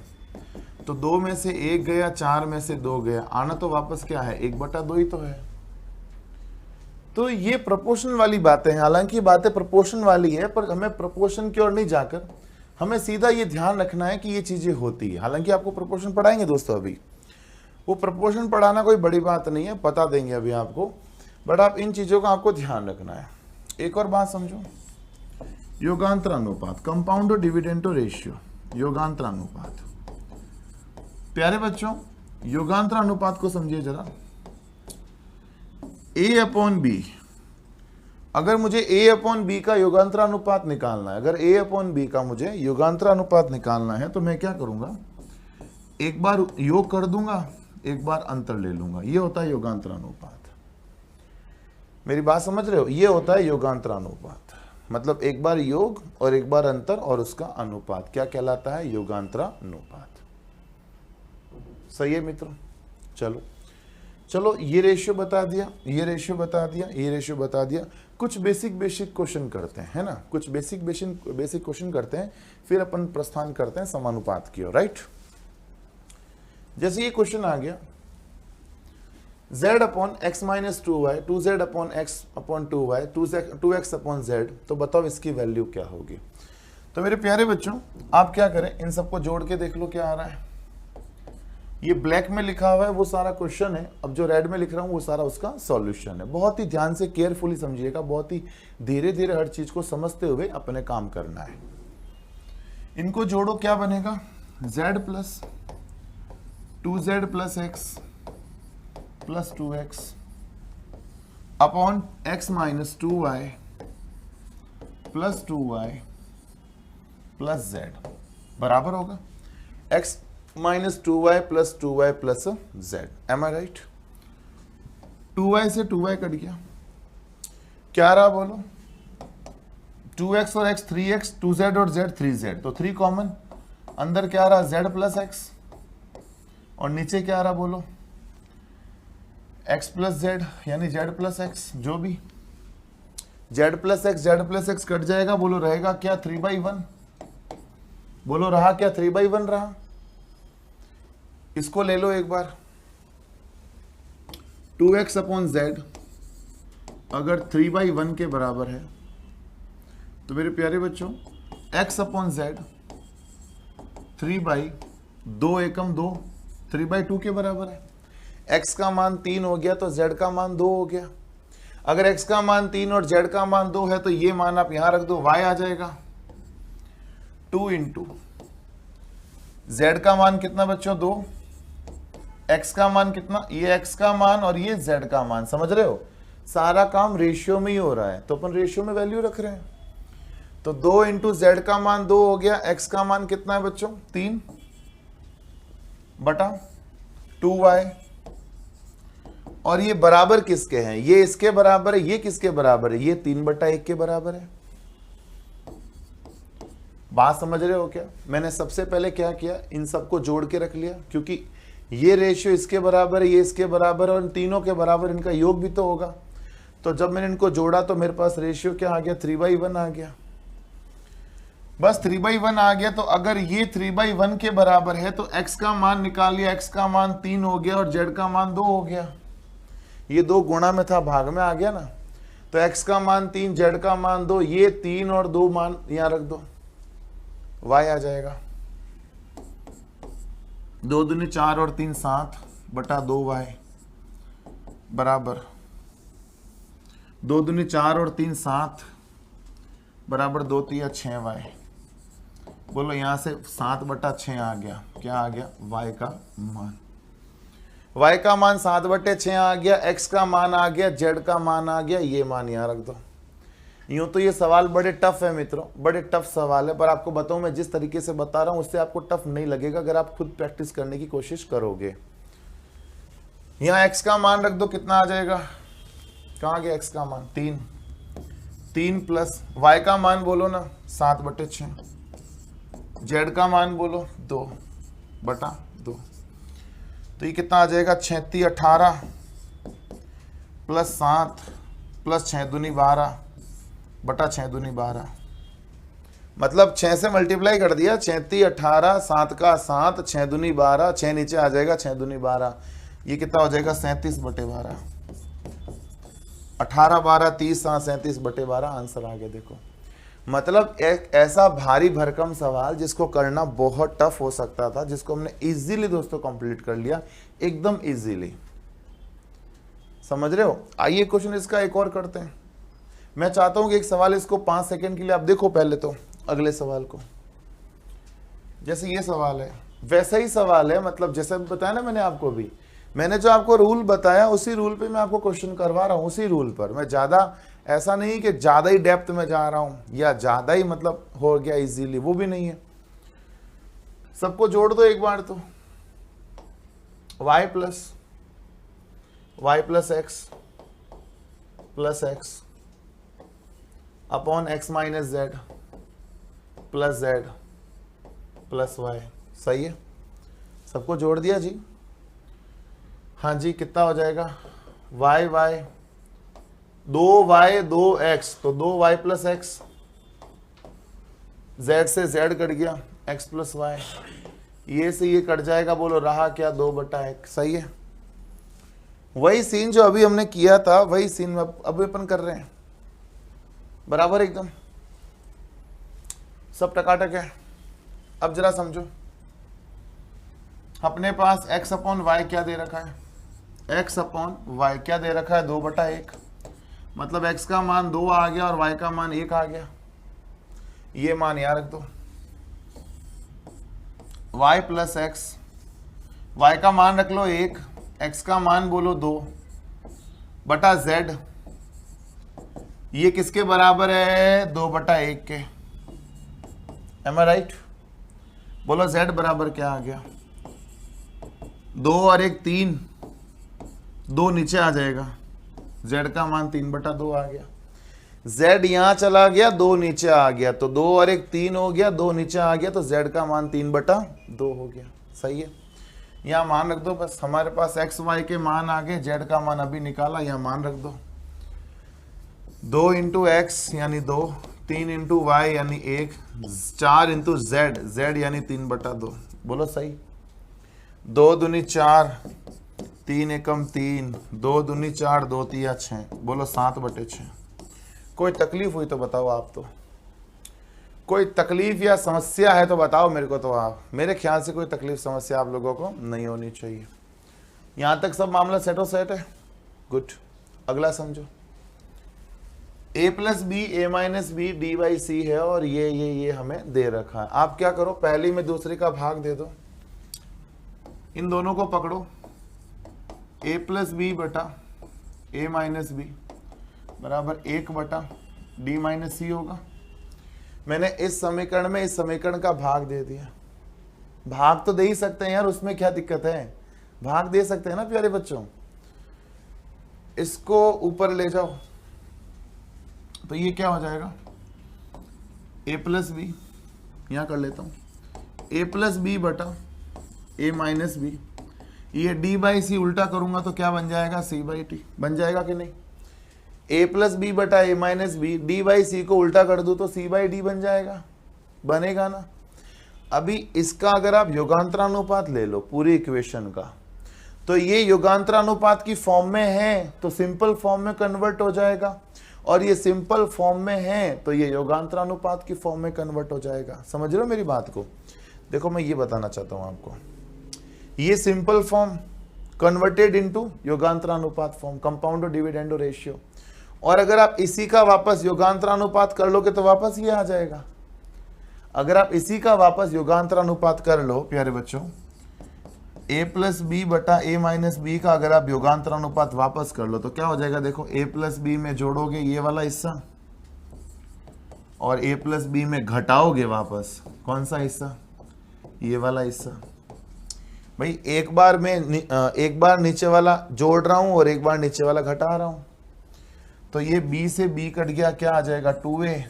तो 2 में से 1 गया, 4 में से 2 गया, आना तो वापस क्या है, 1/2 ही तो है। तो ये प्रोपोर्शन वाली बातें हैं, हालांकि बातें प्रोपोर्शन वाली है, पर हमें प्रोपोर्शन की ओर नहीं जाकर हमें सीधा ये ध्यान रखना है कि ये चीजें होती है। हालांकि आपको प्रोपोर्शन पढ़ाएंगे दोस्तों, अभी वो प्रोपोर्शन पढ़ाना कोई बड़ी बात नहीं है, बता देंगे अभी आपको, बट आप इन चीजों का आपको ध्यान रखना है। एक और बात समझो, योगांतर अनुपात, कंपाउंड डिविडेंड रेशियो, योगांतर अनुपात। प्यारे बच्चों, योगांतर अनुपात को समझिए जरा। A/B, अगर मुझे A/B का योगांतर अनुपात निकालना है, अगर A/B का मुझे योगांतर अनुपात निकालना है, तो मैं क्या करूंगा, एक बार योग कर दूंगा, एक बार अंतर ले लूंगा, ये होता है योगांतर अनुपात। मेरी बात समझ रहे हो, ये होता है योगांतर अनुपात। मतलब एक बार योग और एक बार अंतर और उसका अनुपात क्या कहलाता है, योगांतर अनुपात। सही है मित्रों। चलो चलो, ये रेशियो बता दिया, ये रेशियो बता दिया, ये रेशियो बता दिया। कुछ बेसिक क्वेश्चन करते हैं, है ना, कुछ बेसिक क्वेश्चन करते हैं, फिर अपन प्रस्थान करते हैं समानुपात की ओर, राइट। जैसे ये क्वेश्चन आ गया, z/x - 2y, 2z/x/2y, 2x/z, तो बताओ इसकी वैल्यू क्या होगी। तो मेरे प्यारे बच्चों, आप क्या करें, इन सबको जोड़ के देख लो क्या आ रहा है। ये ब्लैक में लिखा हुआ है वो सारा क्वेश्चन है, अब जो रेड में लिख रहा हूं वो सारा उसका सॉल्यूशन है। बहुत ही ध्यान से केयरफुली समझिएगा, बहुत ही धीरे धीरे हर चीज को समझते हुए अपने काम करना है। इनको जोड़ो, क्या बनेगा, z plus 2z plus x plus 2x upon x minus 2y plus 2y plus z बराबर होगा x minus 2y plus 2y plus z। Am I right. 2y से 2y कट गया, क्या रहा बोलो, 2x और x 3x, 2z और z 3z, तो 3 कॉमन, अंदर क्या रहा, z प्लस x, और नीचे क्या रहा बोलो, x प्लस z, यानी z प्लस x, जो भी z प्लस x कट जाएगा, बोलो रहेगा क्या, 3/1, बोलो रहा क्या, 3/1 रहा। इसको ले लो एक बार, 2x अपॉन z अगर 3/1 के बराबर है, तो मेरे प्यारे बच्चों x अपॉन z 3/2 एकम 2, 3/2 के बराबर है। x का मान 3 हो गया तो z का मान 2 हो गया। अगर x का मान 3 और z का मान 2 है तो ये मान आप यहां रख दो, y आ जाएगा 2 इंटू z का मान कितना बच्चों, 2, x का मान कितना, ये x का मान और ये z का मान, समझ रहे हो, सारा काम रेशियो में ही हो रहा है, तो अपन रेशियो में वैल्यू रख रहे हैं। तो 2 इंटू z का मान 2 हो गया, x का मान कितना है बच्चों, 3 बटा 2y, और ये बराबर किसके हैं, ये इसके बराबर है, ये किसके बराबर है, ये 3/1 के बराबर है। बात समझ रहे हो क्या। मैंने सबसे पहले क्या किया, इन सबको जोड़ के रख लिया, क्योंकि ये रेशियो इसके बराबर है, ये इसके बराबर है, और इन तीनों के बराबर इनका योग भी तो होगा। तो जब मैंने इनको जोड़ा तो मेरे पास रेशियो क्या आ गया, 3/1 आ गया। बस 3/1 आ गया, तो अगर ये 3/1 के बराबर है तो x का मान निकाल लिया, x का मान 3 हो गया और z का मान 2 हो गया। ये 2 गुणा में था, भाग में आ गया ना, तो x का मान 3, z का मान 2, ये 3 और 2 मान यहां रख दो, y आ जाएगा 2 दूनी 4 और 3 7 बटा 2y बराबर 2 दूनी 4 और 3 7 बराबर 2 3 6y बोलो यहां से 7/6 आ गया, क्या आ गया, y का मान। y का मान 7/6 आ गया, x का मान आ गया, z का मान आ गया, ये मान यहां रख दो। यूं तो ये सवाल बड़े टफ है मित्रों, बड़े टफ सवाल है, पर आपको बताऊं मैं जिस तरीके से बता रहा हूं उससे आपको टफ नहीं लगेगा अगर आप खुद प्रैक्टिस करने की कोशिश करोगे। यहां x का मान रख दो, कितना आ जाएगा, कहां गया x का मान, 3 प्लस y का मान बोलो ना 7/6, z का मान बोलो 2/2, तो ये कितना आ जाएगा, 36 18 प्लस 7 प्लस 6 दूनी 12/6 दूनी 12, मतलब 6 से मल्टीप्लाई कर दिया, 36 18 7 का 7 6 दूनी 12, 6 नीचे आ जाएगा 6 दूनी 12, ये कितना हो जाएगा 37/12, 18 12 30 37/12 आंसर आ गया। देखो मतलब एक ऐसा भारी भरकम सवाल जिसको करना बहुत टफ हो सकता था, जिसको हमने इजीली दोस्तों कंप्लीट कर लिया, एकदम इजीली, समझ रहे हो। आइए क्वेश्चन इसका एक और करते हैं। मैं चाहता हूं कि एक सवाल इसको 5 सेकंड के लिए आप देखो पहले तो, अगले सवाल को, जैसे ये सवाल है वैसा ही सवाल है, मतलब जैसे बताया ना मैंने आपको भी, मैंने जो आपको रूल बताया उसी रूल पे मैं आपको क्वेश्चन करवा रहा हूं, उसी रूल पर। मैं ज्यादा ऐसा नहीं कि ज्यादा ही डेप्थ में जा रहा हूं या ज्यादा ही मतलब हो गया इजीली, वो भी नहीं है। सबको जोड़ दो एक बार तो, y plus x upon x minus z plus z plus y, सही है, सबको जोड़ दिया जी। हाँ जी, कितना हो जाएगा, y 2y 2x, तो 2y प्लस x, z से z कट गया, x प्लस y, ये से ये कट जाएगा, बोलो रहा क्या, 2/1, सही है। वही सीन जो अभी हमने किया था वही सीन अभी अपन कर रहे हैं, बराबर एकदम, सब टकाटक है। अब जरा समझो, अपने पास x अपॉन y क्या दे रखा है, x अपॉन y क्या दे रखा है, 2/1, मतलब x का मान 2 आ गया और y का मान 1 आ गया, ये मान यहां रख दो। y प्लस x, y का मान रख लो 1, x का मान बोलो 2/z, ये किसके बराबर है, 2/1 के, एम आई राइट। बोलो z बराबर क्या आ गया, 2 और 1 3, 2 नीचे आ जाएगा, z का मान 3/2 आ गया, z यहां चला गया, 2 नीचे आ गया, तो 2 और 1 3 हो गया, 2 नीचे आ गया, तो z का मान 3/2 हो गया, सही है। यहां मान रख दो, बस हमारे पास x y के मान आ गए, z का मान अभी निकाला, यहां मान रख दो, 2 इंटू एक्स यानी 2, 3 इंटू वाई यानी 1, 4 इंटू जेड, जेड यानी 3/2, बोलो सही। 2 दूनी 4, 3 एकम 3, 2 दूनी 4, 2 तिया 6, बोलो 7/6। कोई तकलीफ हुई तो बताओ आप, तो कोई तकलीफ या समस्या है तो बताओ मेरे को, तो आप, मेरे ख्याल से कोई तकलीफ समस्या आप लोगों को नहीं होनी चाहिए। यहां तक सब मामला सेटो सेट है, गुड। अगला समझो, a plus B A minus B D by C है और ये हमें दे रखा है। आप क्या करो, पहली में दूसरे का भाग दे दो, इन दोनों को पकड़ो, a प्लस बी बटा ए माइनस बी बराबर 1 बटा डी माइनस सी होगा। मैंने इस समीकरण में इस समीकरण का भाग दे दिया। भाग तो दे ही सकते हैं यार, उसमें क्या दिक्कत है, भाग दे सकते हैं ना प्यारे बच्चों। इसको ऊपर ले जाओ तो ये क्या हो जाएगा, a प्लस बी, यहां कर लेता हूं, a प्लस बी बटा ए माइनस बी, ये d बाई सी उल्टा करूंगा तो क्या बन जाएगा, c बाई टी बन जाएगा कि नहीं। a प्लस बी बटा ए माइनस बी, डी बाई सी को उल्टा कर दूं तो c बाई डी बन जाएगा, बनेगा ना। अभी इसका अगर आप योगांतरानुपात ले लो पूरी इक्वेशन का, तो ये योगांतरानुपात की फॉर्म में है तो सिंपल फॉर्म में कन्वर्ट हो जाएगा, और ये सिंपल फॉर्म में है तो ये योगांतरानुपात की फॉर्म में कन्वर्ट हो जाएगा। समझ रहे हो मेरी बात को। देखो मैं ये बताना चाहता हूं आपको, ये सिंपल फॉर्म कन्वर्टेड इनटू योगांतरानुपात फॉर्म, कंपाउंड डिविडेंड रेशियो, और अगर आप इसी का वापस योगांतरानुपात कर लोगे तो वापस ये आ जाएगा। अगर आप इसी का वापस योगांतरानुपात कर लो प्यारे बच्चों, a प्लस बी बटा a माइनस बी का अगर आप योगांतरानुपात वापस कर लो तो क्या हो जाएगा? देखो a प्लस बी में जोड़ोगे ये वाला हिस्सा और a प्लस बी में घटाओगे वापस कौन सा हिस्सा? ये वाला हिस्सा। भाई एक बार नीचे वाला जोड़ रहा हूं और एक बार नीचे वाला घटा रहा हूं, तो ये b से b कट गया, क्या आ जाएगा? 2a।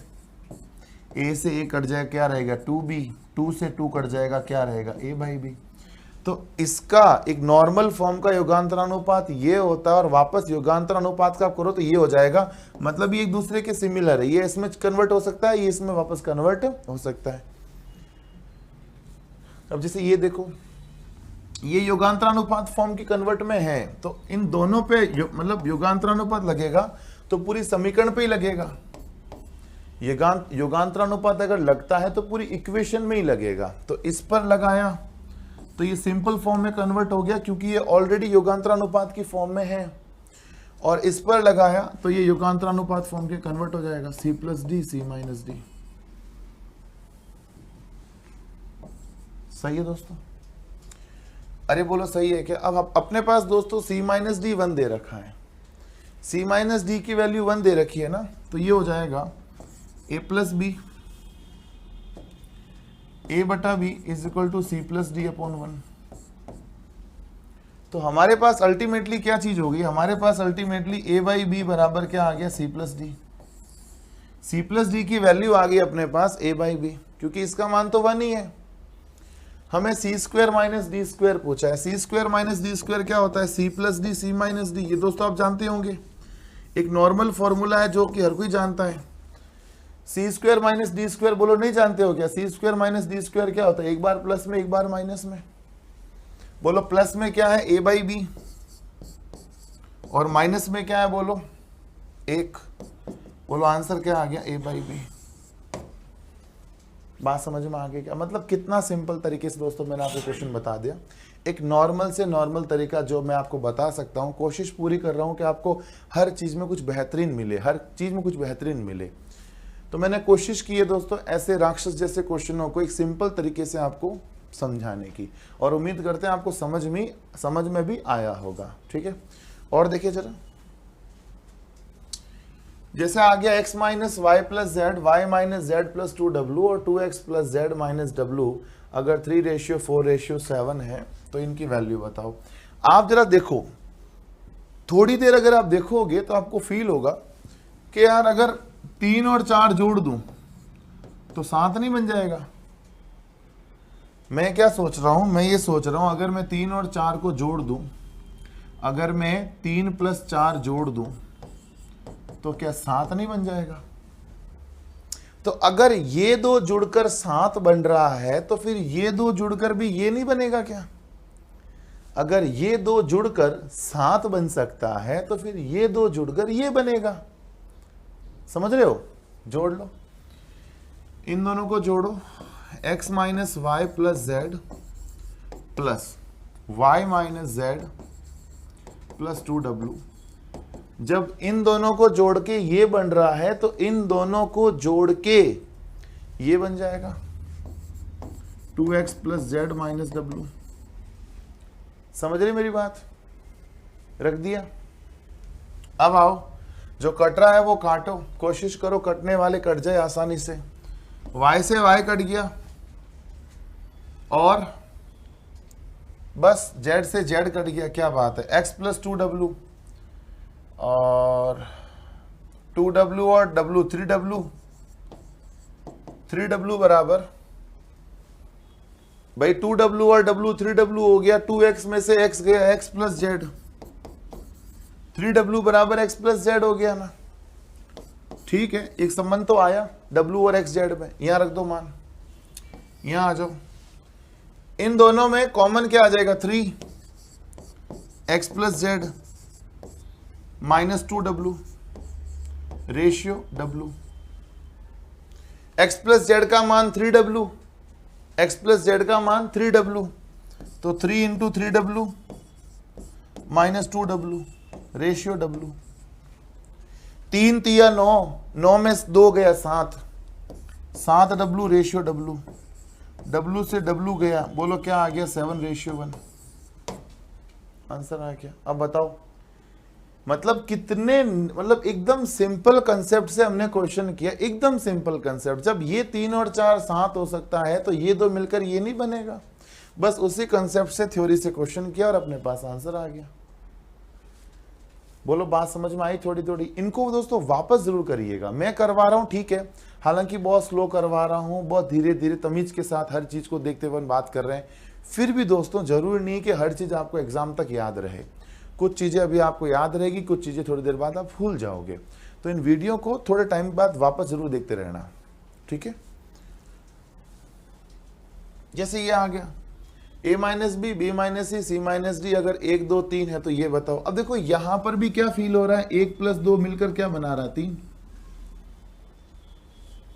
a से a कट जाएगा, क्या रहेगा? 2b। 2 से 2 कट जाएगा, क्या रहेगा? a by b। तो इसका एक नॉर्मल फॉर्म का योगांतरानुपात ये होता है और वापस योगांतरानुपात का आप करो तो ये हो जाएगा। मतलब ये एक दूसरे के सिमिलर है, ये इसमें कन्वर्ट हो सकता है, ये इसमें वापस कन्वर्ट हो सकता है। अब जैसे ये देखो, ये योगांतरानुपात फॉर्म की कन्वर्ट में है, तो इन दोनों पे मतलब योगांतरानुपात लगेगा तो पूरी समीकरण पे ही लगेगा। योगांतरानुपात अगर लगता है तो पूरी इक्वेशन में ही लगेगा। तो इस पर लगाया तो ये सिंपल फॉर्म में कन्वर्ट हो गया क्योंकि ये ऑलरेडी योगांतरानुपात की फॉर्म में है, और इस पर लगाया तो ये योगांतरानुपात फॉर्म के कन्वर्ट हो जाएगा, c plus D C minus D. सही है दोस्तों? अरे बोलो सही है क्या? अब अपने पास दोस्तों c माइनस डी 1 दे रखा है, c माइनस डी की वैल्यू 1 दे रखी है ना, तो ये हो जाएगा a प्लस बी, a बटा B is equal to C plus D upon 1। तो हमारे पास अल्टीमेटली क्या चीज होगी? हमारे पास अल्टीमेटली a बाई बी बराबर क्या आ गया? c plus D. c plus D की वैल्यू आ गई अपने पास a बाई बी, क्योंकि इसका मान तो 1 ही है। हमें C square minus D square पूछा है। C square minus D square क्या होता है? C plus D C minus D. ये दोस्तों आप जानते होंगे, एक नॉर्मल फॉर्मूला है जो कि हर कोई जानता है। C square minus D square बोलो, नहीं जानते हो क्या? सी स्क्वायर माइनस डी स्क्वायर क्या होता है? एक बार प्लस में एक बार माइनस में। बोलो प्लस में क्या है? a बाई बी, और माइनस में क्या है? बोलो 1। बोलो आंसर क्या आ गया? a by B. बात समझ में आ गई क्या? मतलब कितना सिंपल तरीके से दोस्तों मैंने आपको क्वेश्चन बता दिया। एक नॉर्मल से नॉर्मल तरीका जो मैं आपको बता सकता हूँ, कोशिश पूरी कर रहा हूँ कि आपको हर चीज में कुछ बेहतरीन मिले, हर चीज में कुछ बेहतरीन मिले। तो मैंने कोशिश की है दोस्तों ऐसे राक्षस जैसे क्वेश्चनों को एक सिंपल तरीके से आपको समझाने की, और उम्मीद करते हैं आपको समझ में भी आया होगा। ठीक है, और देखिए जरा, जैसे आ गया x minus Y plus Z, Y minus Z plus 2w और 2x plus Z minus w अगर 3:4:7 है तो इनकी वैल्यू बताओ। आप जरा देखो, थोड़ी देर अगर आप देखोगे तो आपको फील होगा कि यार अगर 3 और 4 जोड़ दूं तो 7 नहीं बन जाएगा। मैं क्या सोच रहा हूं? मैं ये सोच रहा हूं अगर मैं 3 और 4 को जोड़ दूं, अगर मैं 3 प्लस 4 जोड़ दूं तो क्या 7 नहीं बन जाएगा? तो अगर ये दो जुड़कर 7 बन रहा है तो फिर ये दो जुड़कर भी ये नहीं बनेगा क्या? अगर ये दो जुड़कर 7 बन सकता है तो फिर ये दो जुड़कर ये बनेगा। समझ रहे हो? जोड़ लो, इन दोनों को जोड़ो, x minus Y plus Z plus Y minus Z plus 2w। जब इन दोनों को जोड़ के ये बन रहा है तो इन दोनों को जोड़ के ये बन जाएगा 2x plus Z minus w। समझ रही मेरी बात? रख दिया। अब आओ, जो कट रहा है वो काटो, कोशिश करो कटने वाले कट जाए आसानी से। y से y कट गया और बस z से z कट गया, क्या बात है। x प्लस 2w और 2w और w 3w बराबर, भाई 2w और w 3w हो गया, 2x में से x गया, x प्लस z, 3w बराबर x प्लस z हो गया ना। ठीक है, एक संबंध तो आया w और x z में। यहां रख दो मान, यहां आ जाओ, इन दोनों में कॉमन क्या आ जाएगा? 3x plus z minus 2w ratio w। x plus Z का मान 3w, x प्लस जेड का मान 3w, तो 3 into 3w minus 2w ratio w। 3 तिया 9, 9 में 2 गया 7, 7W रेशियो W, W से W गया, बोलो क्या आ गया 7:1। आंसर आ गया। अब बताओ मतलब कितने, मतलब एकदम सिंपल कंसेप्ट से हमने क्वेश्चन किया, एकदम सिंपल कंसेप्ट। जब ये 3 और 4 7 हो सकता है तो ये दो मिलकर ये नहीं बनेगा। बस उसी कंसेप्ट से थ्योरी से क्वेश्चन किया और अपने पास आंसर आ गया। बोलो बात समझ में आई थोड़ी थोड़ी? इनको दोस्तों वापस जरूर करिएगा, मैं करवा रहा हूं ठीक है, हालांकि बहुत स्लो करवा रहा हूं, बहुत धीरे धीरे तमीज के साथ हर चीज को देखते हुए बात कर रहे हैं। फिर भी दोस्तों जरूरी नहीं कि हर चीज आपको एग्जाम तक याद रहे। कुछ चीजें अभी आपको याद रहेगी, कुछ चीजें थोड़ी देर बाद आप भूल जाओगे। तो इन वीडियो को थोड़े टाइम बाद वापस जरूर देखते रहना, ठीक है। जैसे ये आ गया a minus B, B minus C, C minus D, अगर 1 2 3 है तो ये बताओ। अब देखो यहां पर भी क्या फील हो रहा है, 1 + 2 मिलकर क्या बना रहा है 3,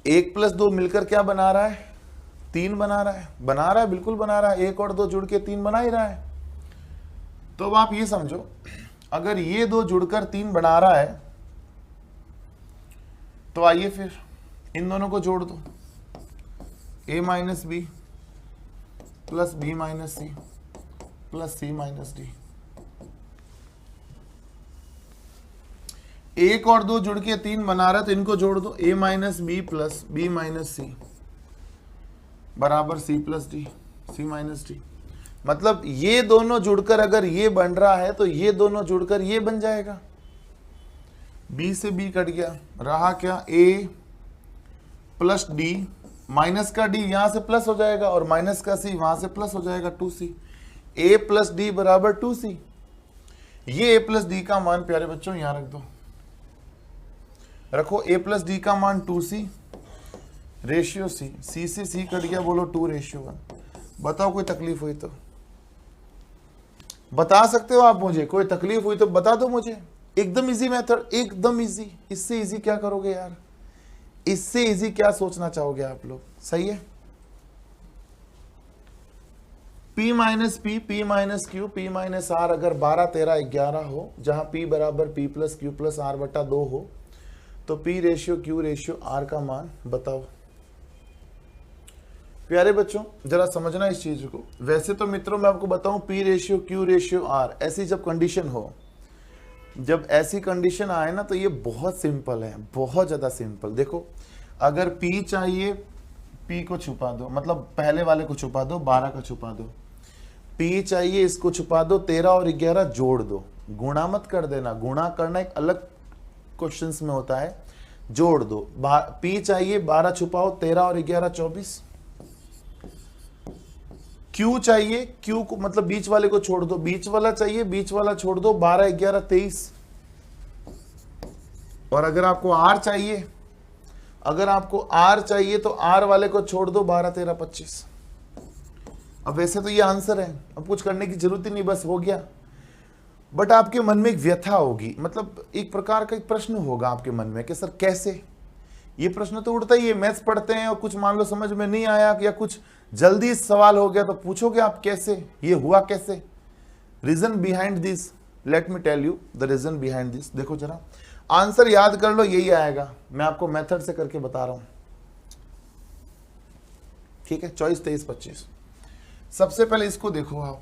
1 + 2 मिलकर क्या बना रहा है 3 बना रहा है, बिल्कुल बना रहा है। 1 और 2 जुड़ के 3 बना ही रहा है। तो अब आप ये समझो, अगर ये दो जुड़कर 3 बना रहा है तो आइए फिर इन दोनों को जोड़ दो, a minus B plus B minus C plus C minus D. 1 और 2 जुड़ के 3 बना रहा है तो इनको जोड़ दो, a minus B plus B minus C बराबर C plus D, C minus D. मतलब ये दोनों जुड़कर अगर ये बन रहा है तो ये दोनों जुड़कर ये बन जाएगा। b से b कट गया, रहा क्या a प्लस डी, माइनस का d यहां से प्लस हो जाएगा और माइनस का c वहां से प्लस हो जाएगा 2c। a प्लस डी बराबर 2c। ये a प्लस डी का मान प्यारे बच्चों यहां रख दो, रखो a प्लस डी का मान 2c रेशियो c, c से c कट गया, बोलो 2:1। बताओ कोई तकलीफ हुई तो बता सकते हो आप मुझे, कोई तकलीफ हुई तो बता दो मुझे। एकदम इजी मेथड, एकदम इजी। इससे इजी क्या करोगे यार, इससे इजी क्या सोचना चाहोगे आप लोग? सही है। p minus P, p minus Q, p minus R अगर 12 13 11 हो, जहां p बराबर p plus Q plus R बटा 2 हो, तो p ratio Q ratio R का मान बताओ। प्यारे बच्चों जरा समझना इस चीज को। वैसे तो मित्रों मैं आपको बताऊं p ratio Q ratio R, ऐसी जब कंडीशन हो, जब ऐसी कंडीशन आए ना तो ये बहुत सिंपल है, बहुत ज्यादा सिंपल। देखो अगर p चाहिए, p को छुपा दो, मतलब पहले वाले को छुपा दो, 12 को छुपा दो। p चाहिए, इसको छुपा दो, 13 और 11 जोड़ दो, गुणा मत कर देना, गुणा करना एक अलग क्वेश्चंस में होता है, जोड़ दो। p चाहिए, 12 छुपाओ, 13 और 11 24। Q चाहिए, Q को मतलब बीच वाले को छोड़ दो, बीच वाला चाहिए, बीच वाला छोड़ दो, 12 11 23। और अगर आपको R चाहिए, अगर आपको R चाहिए तो R वाले को छोड़ दो, 12 13 25। अब वैसे तो ये आंसर है, अब कुछ करने की जरूरत ही नहीं, बस हो गया। बट आपके मन में एक व्यथा होगी, मतलब एक प्रकार का एक प्रश्न होगा आपके मन में कि सर कैसे। ये प्रश्न तो उठता ही है, मैथ्स पढ़ते हैं और कुछ मान लो समझ में नहीं आया या कुछ जल्दी सवाल हो गया तो पूछोगे आप कैसे, ये हुआ कैसे। Reason behind this, let me tell you the reason behind this. देखो जरा आंसर याद कर लो, यही आएगा। मैं आपको मेथड से करके बता रहा हूं, ठीक है। 24 23 25। सबसे पहले इसको देखो आप,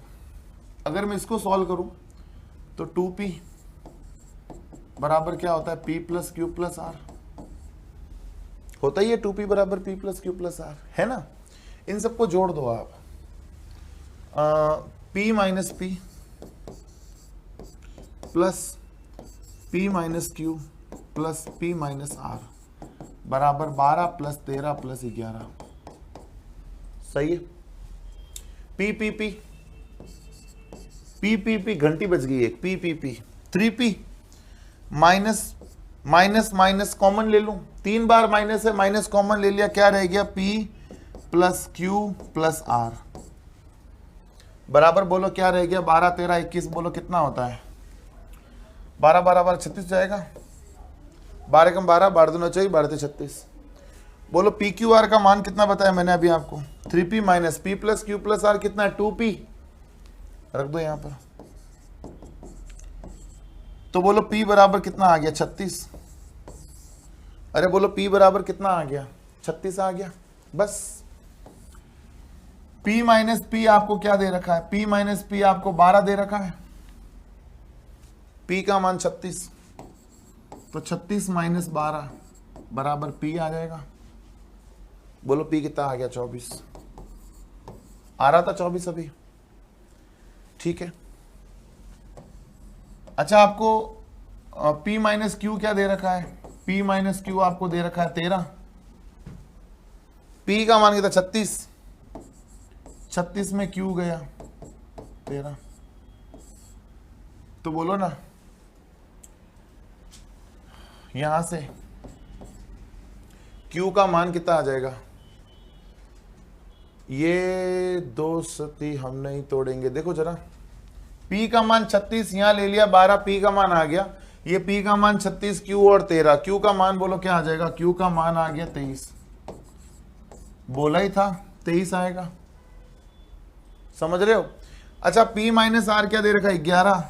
अगर मैं इसको सॉल्व करूं तो 2p बराबर क्या होता है, p plus Q plus R होता ही है। 2p बराबर p plus Q plus R है ना। इन सबको जोड़ दो आप, p minus P plus p minus Q plus p minus R बराबर 12 प्लस 13 प्लस 11। सही है। p p p p p p घंटी बज गई एक, p p p 3p minus minus minus common ले लूं, 3 बार माइनस है, माइनस कॉमन ले लिया, क्या रह गया p plus Q plus R बराबर बोलो क्या रह गया, 12 13 21। बोलो कितना होता है, 12 12 12 36 जाएगा, 12 कम 12, 12 दूना चाहिए, 12 36। बोलो पी क्यू आर का मान कितना बताया मैंने अभी आपको, 3p minus P plus Q plus R कितना है, 2p। रख दो यहां पर। तो बोलो p बराबर कितना आ गया, 36। अरे बोलो p बराबर कितना आ गया, 36 आ गया बस। P माइनस पी आपको क्या दे रखा है? P माइनस पी आपको 12 दे रखा है, P का मान 36, तो 36 माइनस 12 बराबर P आ जाएगा। बोलो P कितना आ गया? 24 आ रहा था 24 अभी, ठीक है। अच्छा आपको P माइनस क्यू क्या दे रखा है? P माइनस क्यू आपको दे रखा है 13, P का मान कितना? 36, 36 में Q गया 13, तो बोलो ना यहां से Q का मान कितना आ जाएगा? ये दो सती हम नहीं तोड़ेंगे। देखो जरा, P का मान 36 यहां ले लिया, 12 P का मान आ गया, ये P का मान 36, Q और 13, Q का मान बोलो क्या आ जाएगा? Q का मान आ गया 23, बोला ही था 23 आएगा, समझ रहे हो? अच्छा P माइनस आर क्या दे रखा है? 11,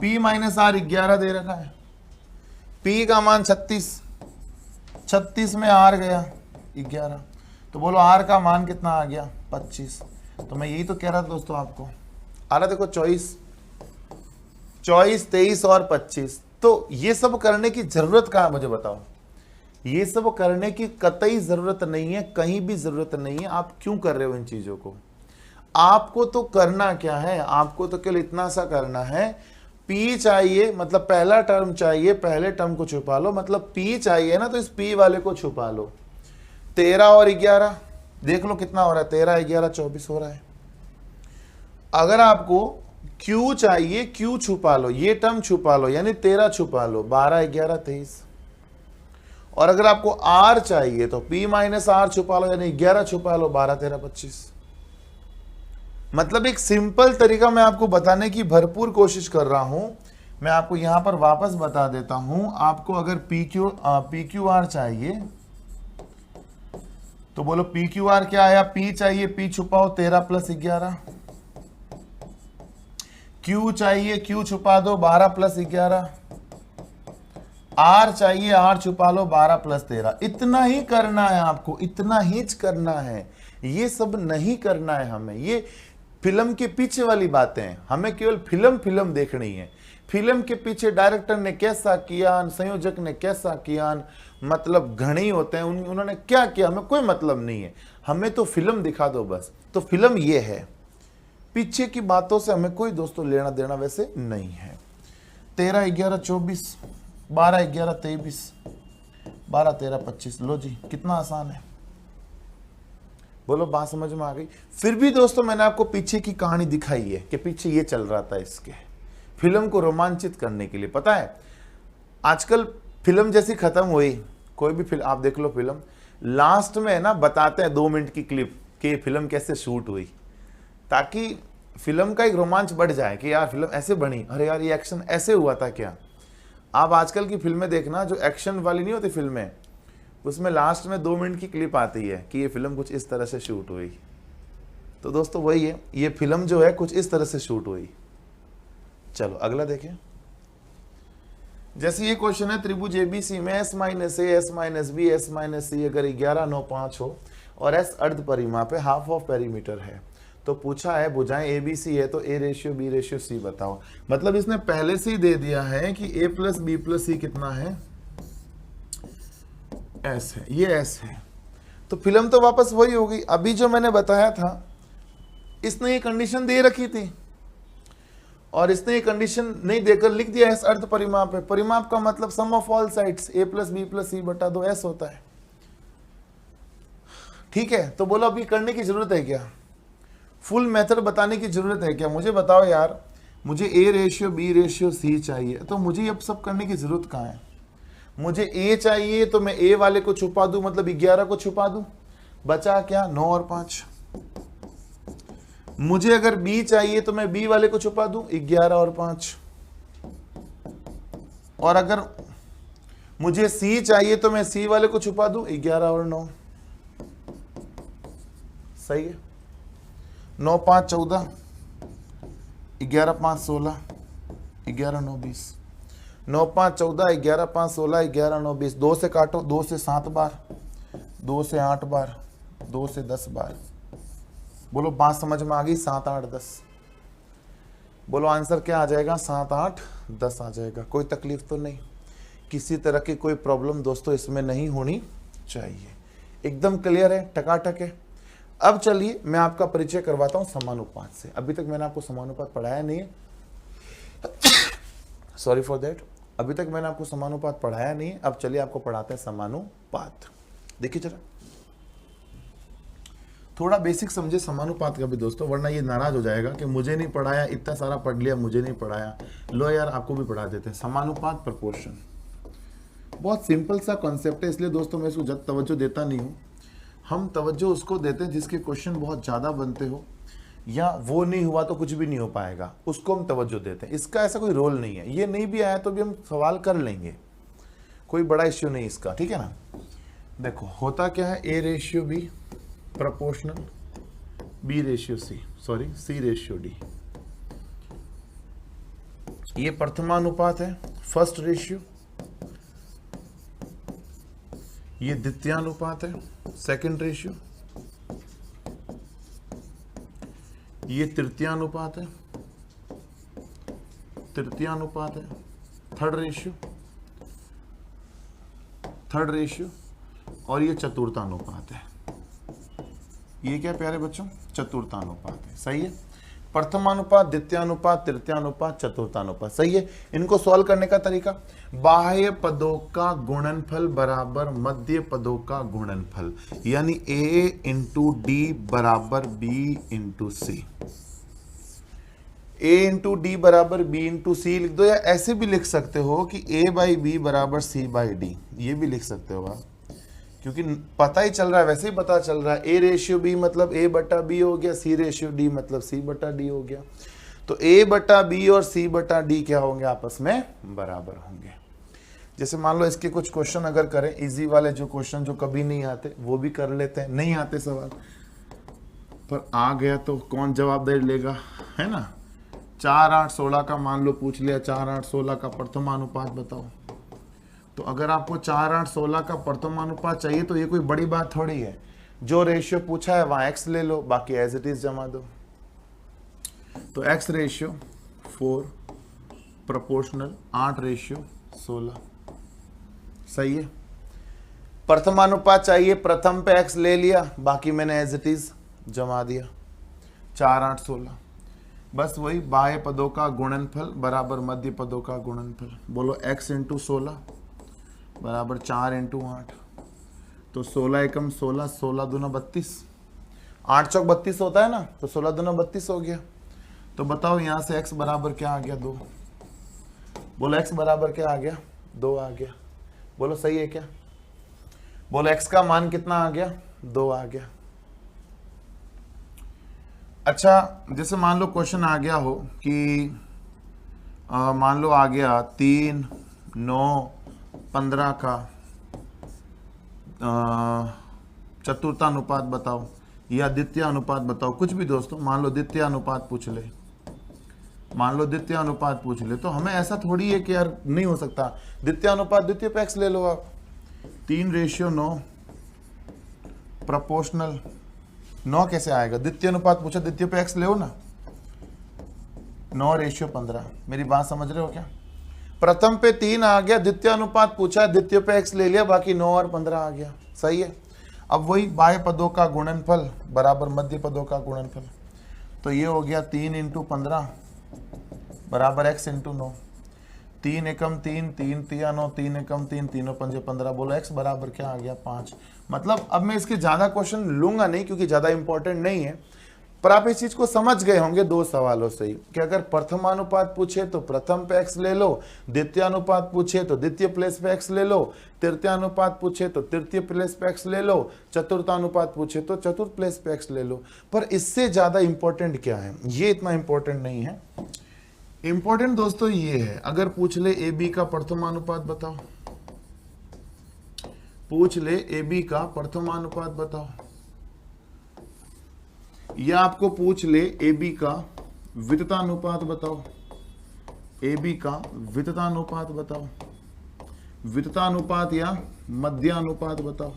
P माइनस आर 11 दे रखा है, P का मान 36, 36 में R गया 11, तो बोलो R का मान कितना आ गया? 25। तो मैं यही तो कह रहा था दोस्तों आपको, आ रहा देखो 24, 23 और 25। तो ये सब करने की जरूरत कहाँ है मुझे बताओ? ये सब करने की कतई जरूरत नहीं है, कहीं भी जरूरत नहीं है। आप क्यों कर रहे हो इन चीजों को? आपको तो करना क्या है? आपको तो केवल इतना सा करना है, P चाहिए मतलब पहला टर्म चाहिए, पहले टर्म को छुपा लो, मतलब P चाहिए ना, तो इस P वाले को छुपा लो। 13 और 11 देख लो कितना हो रहा है? 13 11 24 हो रहा है। अगर आपको Q चाहिए, Q छुपा लो, ये टर्म छुपा लो, यानी 13 छुपा लो, 12 11 23। और अगर आपको R चाहिए तो P माइनस R छुपा लो, यानी 11 छुपा लो, 12 13 25। मतलब एक सिंपल तरीका मैं आपको बताने की भरपूर कोशिश कर रहा हूं। मैं आपको यहां पर वापस बता देता हूं। आपको अगर PQR चाहिए तो बोलो PQR क्या आया? P चाहिए, P छुपाओ 13 प्लस 11, Q चाहिए, Q छुपा दो 12 प्लस 11, R चाहिए, R छुपा लो 12 प्लस 13। इतना ही करना है आपको, इतना ही करना है, ये सब नहीं करना है हमें। ये फिल्म के पीछे वाली बातें हैं, हमें केवल फिल्म देखनी है। फिल्म के पीछे डायरेक्टर ने कैसा किया, संयोजक ने कैसा किया, मतलब घणे होते हैं, उन्होंने क्या किया, हमें कोई मतलब नहीं है। हमें तो फिल्म दिखा दो बस। तो फिल्म ये है, पीछे की बातों से हमें कोई दोस्तों लेना देना वैसे नहीं है। 13 11 24, 12 11 23, 12 13 25। लो जी, कितना आसान है, बोलो बात समझ में आ गई? फिर भी दोस्तों मैंने आपको पीछे की कहानी दिखाई है कि पीछे ये चल रहा था इसके, फिल्म को रोमांचित करने के लिए। पता है आजकल फिल्म जैसी खत्म हुई, कोई भी फिल्म आप देख लो, फिल्म लास्ट में ना बताते हैं 2 मिनट की क्लिप कि फिल्म कैसे शूट हुई, ताकि फिल्म का एक रोमांच बढ़ जाए कि यार फिल्म ऐसे बनी, अरे यार ये एक्शन ऐसे हुआ था क्या। आप आजकल की फिल्में देखना, जो एक्शन वाली नहीं होती फिल्में, उसमें लास्ट में 2 मिनट की क्लिप आती है कि ये फिल्म कुछ इस तरह से शूट हुई। तो दोस्तों वही है, ये फिल्म जो है कुछ इस तरह से शूट हुई। चलो अगला देखें। जैसे ये क्वेश्चन है, त्रिभुज एबीसी में S minus A, S minus B, S minus C अगर 11 9 5 हो और S अर्ध परिमाप है, हाफ ऑफ पेरीमीटर है, तो पूछा है भुजाएं एबीसी है तो A ratio B ratio C बताओ। मतलब इसने पहले से ही दे दिया है कि A प्लस बी प्लस सी कितना है? S है, ये S है। तो फिल्म तो वापस वही होगी। अभी जो मैंने बताया था, इसने ये कंडीशन दे रखी थी और इसने ये कंडीशन नहीं देकर लिख दिया S अर्ध परिमाप है। परिमाप का मतलब sum of all sides A plus B plus C बटा 2 S होता है। ठीक है, तो बोलो अभी करने की जरूरत है क्या? फुल मेथड बताने की जरूरत है क्या? मुझे बताओ यार, मुझे A ratio B ratio C चाहिए, तो मुझे ये सब करने की जरूरत कहाँ है? मुझे A चाहिए तो मैं A वाले को छुपा दूं, मतलब 11 को छुपा दूं, बचा क्या? 9 और 5। मुझे अगर B चाहिए तो मैं B वाले को छुपा दूं, 11 और 5। और अगर मुझे C चाहिए तो मैं C वाले को छुपा दूं, 11 और 9। सही है। 9 5 14, 11 5 16, 11 9 20। 9 5 14, 11 5 16, 11 9 20। 2 से काटो, 2 से 7 बार, 2 से 8 बार, 2 से 10 बार। बोलो बात समझ में आ गई? 7 8 10। बोलो आंसर क्या आ जाएगा? 7 8 10 आ जाएगा। कोई तकलीफ तो नहीं, किसी तरह की कोई प्रॉब्लम दोस्तों इसमें नहीं होनी चाहिए। एकदम क्लियर है, टकाटक है। अब चलिए मैं आपका परिचय करवाता हूं समानुपात से। अभी तक मैंने आपको समानुपात पढ़ाया नहीं है, सॉरी फॉर दैट। अभी तक मैंने आपको समानुपात पढ़ाया नहीं है। अब चलिए आपको पढ़ाते हैं समानुपात। देखिए जरा, थोड़ा बेसिक समझे समानुपात का भी दोस्तों, वरना ये नाराज हो जाएगा कि मुझे नहीं पढ़ाया, इतना सारा पढ़ लिया, मुझे नहीं पढ़ाया। लो यार आपको भी पढ़ा देते हैं। समानुपात प्रोपोर्शन बहुत सिंपल सा कॉन्सेप्ट है, इसलिए दोस्तों मैं इसको ज़्यादा तवज्जो देता नहीं हूँ। हम तवज्जो उसको देते हैं जिसके क्वेश्चन बहुत ज़्यादा बनते हो, या वो नहीं हुआ तो कुछ भी नहीं हो पाएगा, उसको हम तवज्जो देते हैं। इसका ऐसा कोई रोल नहीं है, ये नहीं भी आया तो भी हम सवाल कर लेंगे, कोई बड़ा इश्यू नहीं इसका, ठीक है ना। देखो होता क्या है, A ratio B proportional B ratio C, sorry C ratio D। ये प्रथमानुपात है, फर्स्ट रेशियो। ये द्वितीयानुपात है, सेकंड रेशियो। ये तृतीयानुपात है, तृतीयानुपात है, थर्ड रेशियो। और ये चतुर्थानुपात है। ये क्या प्यारे बच्चों? चतुर्थानुपात है। सही है। प्रथमानुपात, द्वितीयानुपात, तृतीयानुपात, चतुर्थानुपात। सही है। इनको सॉल्व करने का तरीका, बाह्य पदों का गुणनफल बराबर मध्य पदों का गुणनफल, यानी A इंटू डी बराबर B into C. A into D बराबर B इंटू सी लिख दो, या ऐसे भी लिख सकते हो कि A बाई बी बराबर C बाई डी, ये भी लिख सकते हो आप, क्योंकि पता ही चल रहा है, वैसे ही पता चल रहा है। A रेशियो B मतलब A बटा B हो गया, C रेशियो D मतलब C बटा D हो गया। तो A बटा B और C बटा D क्या होंगे? आपस में बराबर होंगे। जैसे मान लो इसके कुछ क्वेश्चन अगर करें, इजी वाले जो क्वेश्चन जो कभी नहीं आते वो भी कर लेते हैं। नहीं आते सवाल, पर आ गया तो कौन जवाब दे लेगा, है ना। 4 8 16 का मान लो पूछ लिया, 4 8 16 का प्रथमानुपात बताओ। तो अगर आपको 4 8 16 का प्रथमानुपात चाहिए तो ये कोई बड़ी बात थोड़ी है। जो रेशियो पूछा है वहां x ले लो, बाकी एज इट इज जमा दो। तो x रेशियो 4 प्रोपोर्शनल 8 रेशियो 16। सही है। प्रथमानुपात चाहिए, प्रथम पे x ले लिया, बाकी मैंने एज इट इज जमा दिया। 4 8 16, बस वही बाह्य पदों का गुणनफल बराबर मध्य पदों का गुणनफल। बोलो x इंटू 16 बराबर 4 इंटू 8। तो 16 एकम 16, 16 दूना 32, 8 चौक 32 होता है ना, तो 16 दूना 32 हो गया। तो बताओ यहाँ से x बराबर क्या आ गया? 2। बोलो x बराबर क्या आ गया? 2 आ गया। बोलो सही है क्या? बोलो x का मान कितना आ गया? 2 आ गया। अच्छा, जैसे मान लो क्वेश्चन आ गया हो कि मान लो आ गया 3 9 15 का चतुर्थानुपात बताओ या द्वितीय अनुपात बताओ, कुछ भी दोस्तों। मान लो द्वितीय अनुपात पूछ ले, मान लो द्वितीय अनुपात पूछ ले, तो हमें ऐसा थोड़ी है कि यार नहीं हो सकता। द्वितीय अनुपात द्वितीय पे x ले लो आप। 3 रेशियो 9 प्रोपोर्शनल 9 कैसे आएगा? द्वितीय अनुपात पूछा, द्वितीय पे x ले ना। 9 रेशियो 15। मेरी बात समझ रहे हो क्या? प्रथम पे 3 आ गया, द्वितीय अनुपात पूछा, द्वितीय पे x ले लिया, बाकी 9 और 15 आ गया। सही है। अब वही बाह्य पदों का गुणनफल बराबर मध्य पदों का गुणनफल। तो ये हो गया 3 इंटू 15 बराबर x इंटू 9। 3 एकम 3, 3 तिया 9, 3 एकम 3, 3 पंजे 15। बोलो x बराबर क्या आ गया? 5। मतलब अब मैं इसके ज्यादा क्वेश्चन लूंगा नहीं, क्योंकि ज्यादा इंपॉर्टेंट नहीं है, पर आप इस चीज को समझ गए होंगे 2 सवालों से ही कि अगर प्रथमानुपात पूछे तो प्रथम पे x ले लो, द्वितीय अनुपात पूछे तो द्वितीय प्लेस पे x ले लो, तृतीय अनुपात पूछे तो तृतीय प्लेस पे x ले लो, चतुर्थानुपात पूछे तो चतुर्थ प्लेस पे x ले लो। पर इससे ज्यादा इंपॉर्टेंट क्या है? ये इतना इंपॉर्टेंट नहीं है। इंपॉर्टेंट दोस्तों ये है, अगर पूछ ले ए बी का प्रथमानुपात बताओ, पूछ ले ए बी का प्रथमानुपात बताओ, या आपको पूछ ले ए बी का विततानुपात बताओ, ए बी का विततानुपात बताओ, विततानुपात या मध्यानुपात बताओ।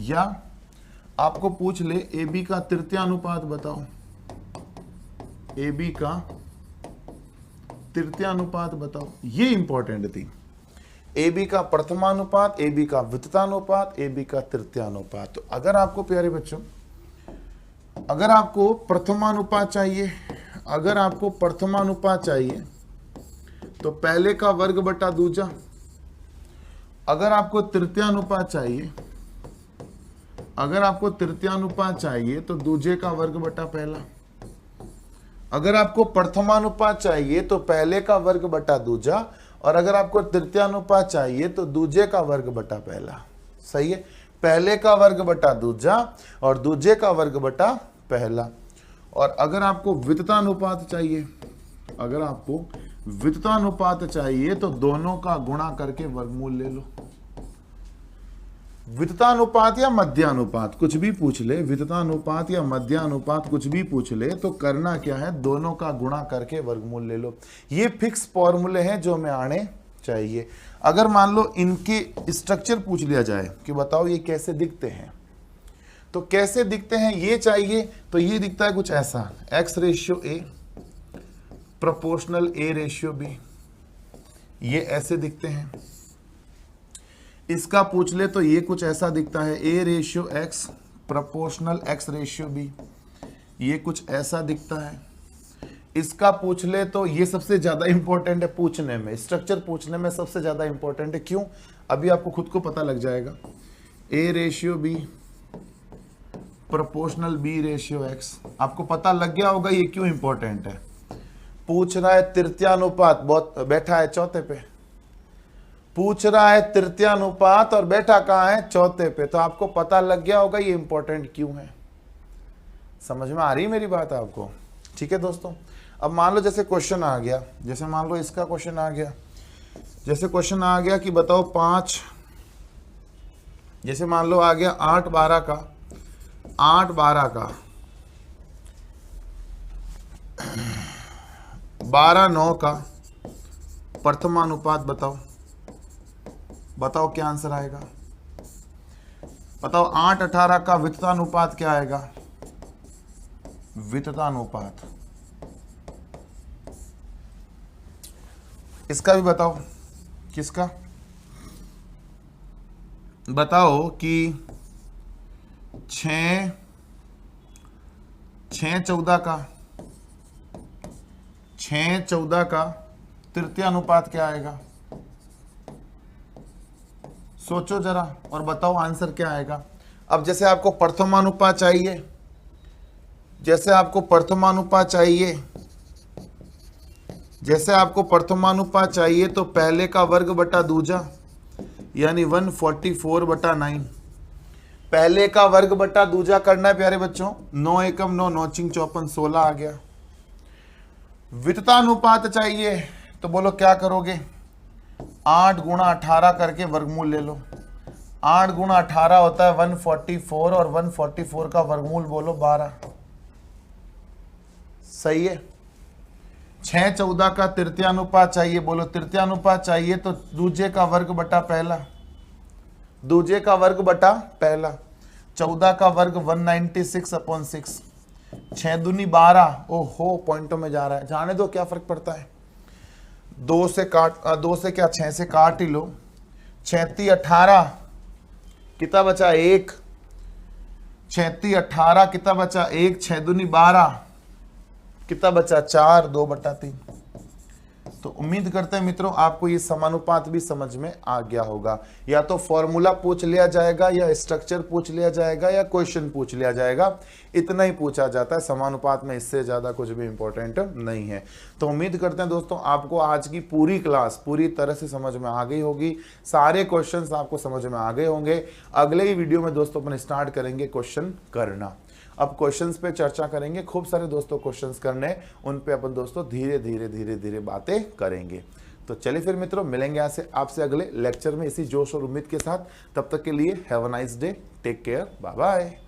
या आपको पूछ ले ए बी का तृतीयानुपात बताओ, ए बी का तृतीयानुपात बताओ, ये इंपॉर्टेंट थी। ए बी का प्रथमानुपात, ए बी का विततानुपात, ए बी का तृतीयानुपात। तो अगर आपको प्यारे बच्चों, अगर आपको प्रथमानुपात चाहिए, अगर आपको प्रथमानुपात चाहिए तो पहले का वर्ग बटा दूजा, अगर आपको तृतीयानुपात चाहिए, अगर आपको तृतीयानुपात चाहिए तो दूजे का वर्ग बटा पहला, अगर आपको प्रथमानुपात चाहिए तो पहले का वर्ग बटा दूजा, और अगर आपको तृतीयानुपात चाहिए तो दूजे का वर्ग बटा पहला। सही है, पहले का वर्ग बटा दूजा और दूजे का वर्ग बटा पहला। और अगर आपको विततानुपात चाहिए, अगर आपको विततानुपात चाहिए तो दोनों का गुणा करके वर्गमूल ले लो। विततानुपात या मध्यानुपात कुछ भी पूछ ले, विततानुपात या मध्यानुपात कुछ भी पूछ ले, तो करना क्या है, दोनों का गुणा करके वर्गमूल ले लो। ये फिक्स फॉर्मूले हैं जो हमें आने चाहिए। अगर मान लो इनके स्ट्रक्चर पूछ लिया जाए कि बताओ ये कैसे दिखते हैं, तो कैसे दिखते हैं ये चाहिए, तो ये दिखता है कुछ ऐसा, x ratio a proportional a ratio b, ये ऐसे दिखते हैं। इसका पूछ ले तो ये कुछ ऐसा दिखता है, a ratio x proportional x ratio b, ये कुछ ऐसा दिखता है। इसका पूछ ले तो ये सबसे ज्यादा इंपॉर्टेंट है पूछने में, स्ट्रक्चर पूछने में सबसे ज्यादा इंपॉर्टेंट है। क्यों, अभी आपको खुद को पता लग जाएगा। a ratio b proportional b ratio x, आपको पता लग गया होगा ये क्यों इंपॉर्टेंट है। पूछ रहा है तृतीयानुपात, बहुत बैठा है चौथे पे, पूछ रहा है तृतीयानुपात और बैठा कहाँ है, चौथे पे, तो आपको पता लग गया होगा ये इंपॉर्टेंट क्यों है। समझ में आ रही मेरी बात आपको? ठीक है दोस्तों, अब मान लो जैसे क्वेश्चन आ गया, जैसे मान लो इसका क्वेश्चन आ गया, जैसे क्वेश्चन आ गया कि बताओ 5, जैसे मान लो आ गया 8 12 का, 8 12 का 12 9 का प्रथमानुपात बताओ, बताओ क्या आंसर आएगा। बताओ 8 18 का विततानुपात क्या आएगा, विततानुपात। इसका भी बताओ, किसका बताओ कि 6 14 का, 6 14 का तृतीयानुपात क्या आएगा, सोचो जरा और बताओ आंसर क्या आएगा। अब जैसे आपको प्रथमानुपात चाहिए, जैसे आपको प्रथमानुपात चाहिए, जैसे आपको प्रथमानुपात चाहिए तो पहले का वर्ग बटा दूजा, यानी 144 बटा 9, पहले का वर्ग बटा दूजा करना है प्यारे बच्चों। 9 एकम 9, 9 चिंग 54, 16 आ गया। विततानुपात चाहिए तो बोलो क्या करोगे, 8 गुणा 18 करके वर्गमूल ले लो। 8 गुणा 18 होता है 144 और 144 का वर्गमूल बोलो 12। सही है। 6 14 का तृतीयानुपात चाहिए, बोलो तृतीयानुपात चाहिए तो दूजे का वर्ग बटा पहला, दूजे का वर्ग बटा पहला। 14 का वर्ग 196/6, 6 दूनी 12, ओहो पॉइंटों में जा रहा है, जाने दो क्या फर्क पड़ता है। 2 से काट, 2 से क्या 6 से काट ही लो। 36 18 कितना बचा 1, 36 18 कितना बचा 1, 6 दूनी 12 कितना बचा 4, 2/3। तो उम्मीद करते हैं मित्रों आपको ये समानुपात भी समझ में आ गया होगा। या तो फॉर्मूला पूछ लिया जाएगा, या स्ट्रक्चर पूछ लिया जाएगा, या क्वेश्चन पूछ लिया जाएगा, इतना ही पूछा जाता है समानुपात में, इससे ज्यादा कुछ भी इंपॉर्टेंट नहीं है। तो उम्मीद करते हैं दोस्तों आपको आज की पूरी क्लास पूरी तरह से समझ में आ गई होगी, सारे क्वेश्चंस आपको समझ में आ गए होंगे। अगले ही वीडियो में दोस्तों अपन स्टार्ट करेंगे क्वेश्चन करना। अब क्वेश्चंस पे चर्चा करेंगे, खूब सारे दोस्तों क्वेश्चंस करने, उन पे अपन दोस्तों धीरे धीरे धीरे धीरे बातें करेंगे। तो चलिए फिर मित्रों मिलेंगे आपसे अगले लेक्चर में इसी जोश और उम्मीद के साथ। तब तक के लिए have a nice day, take care, bye bye.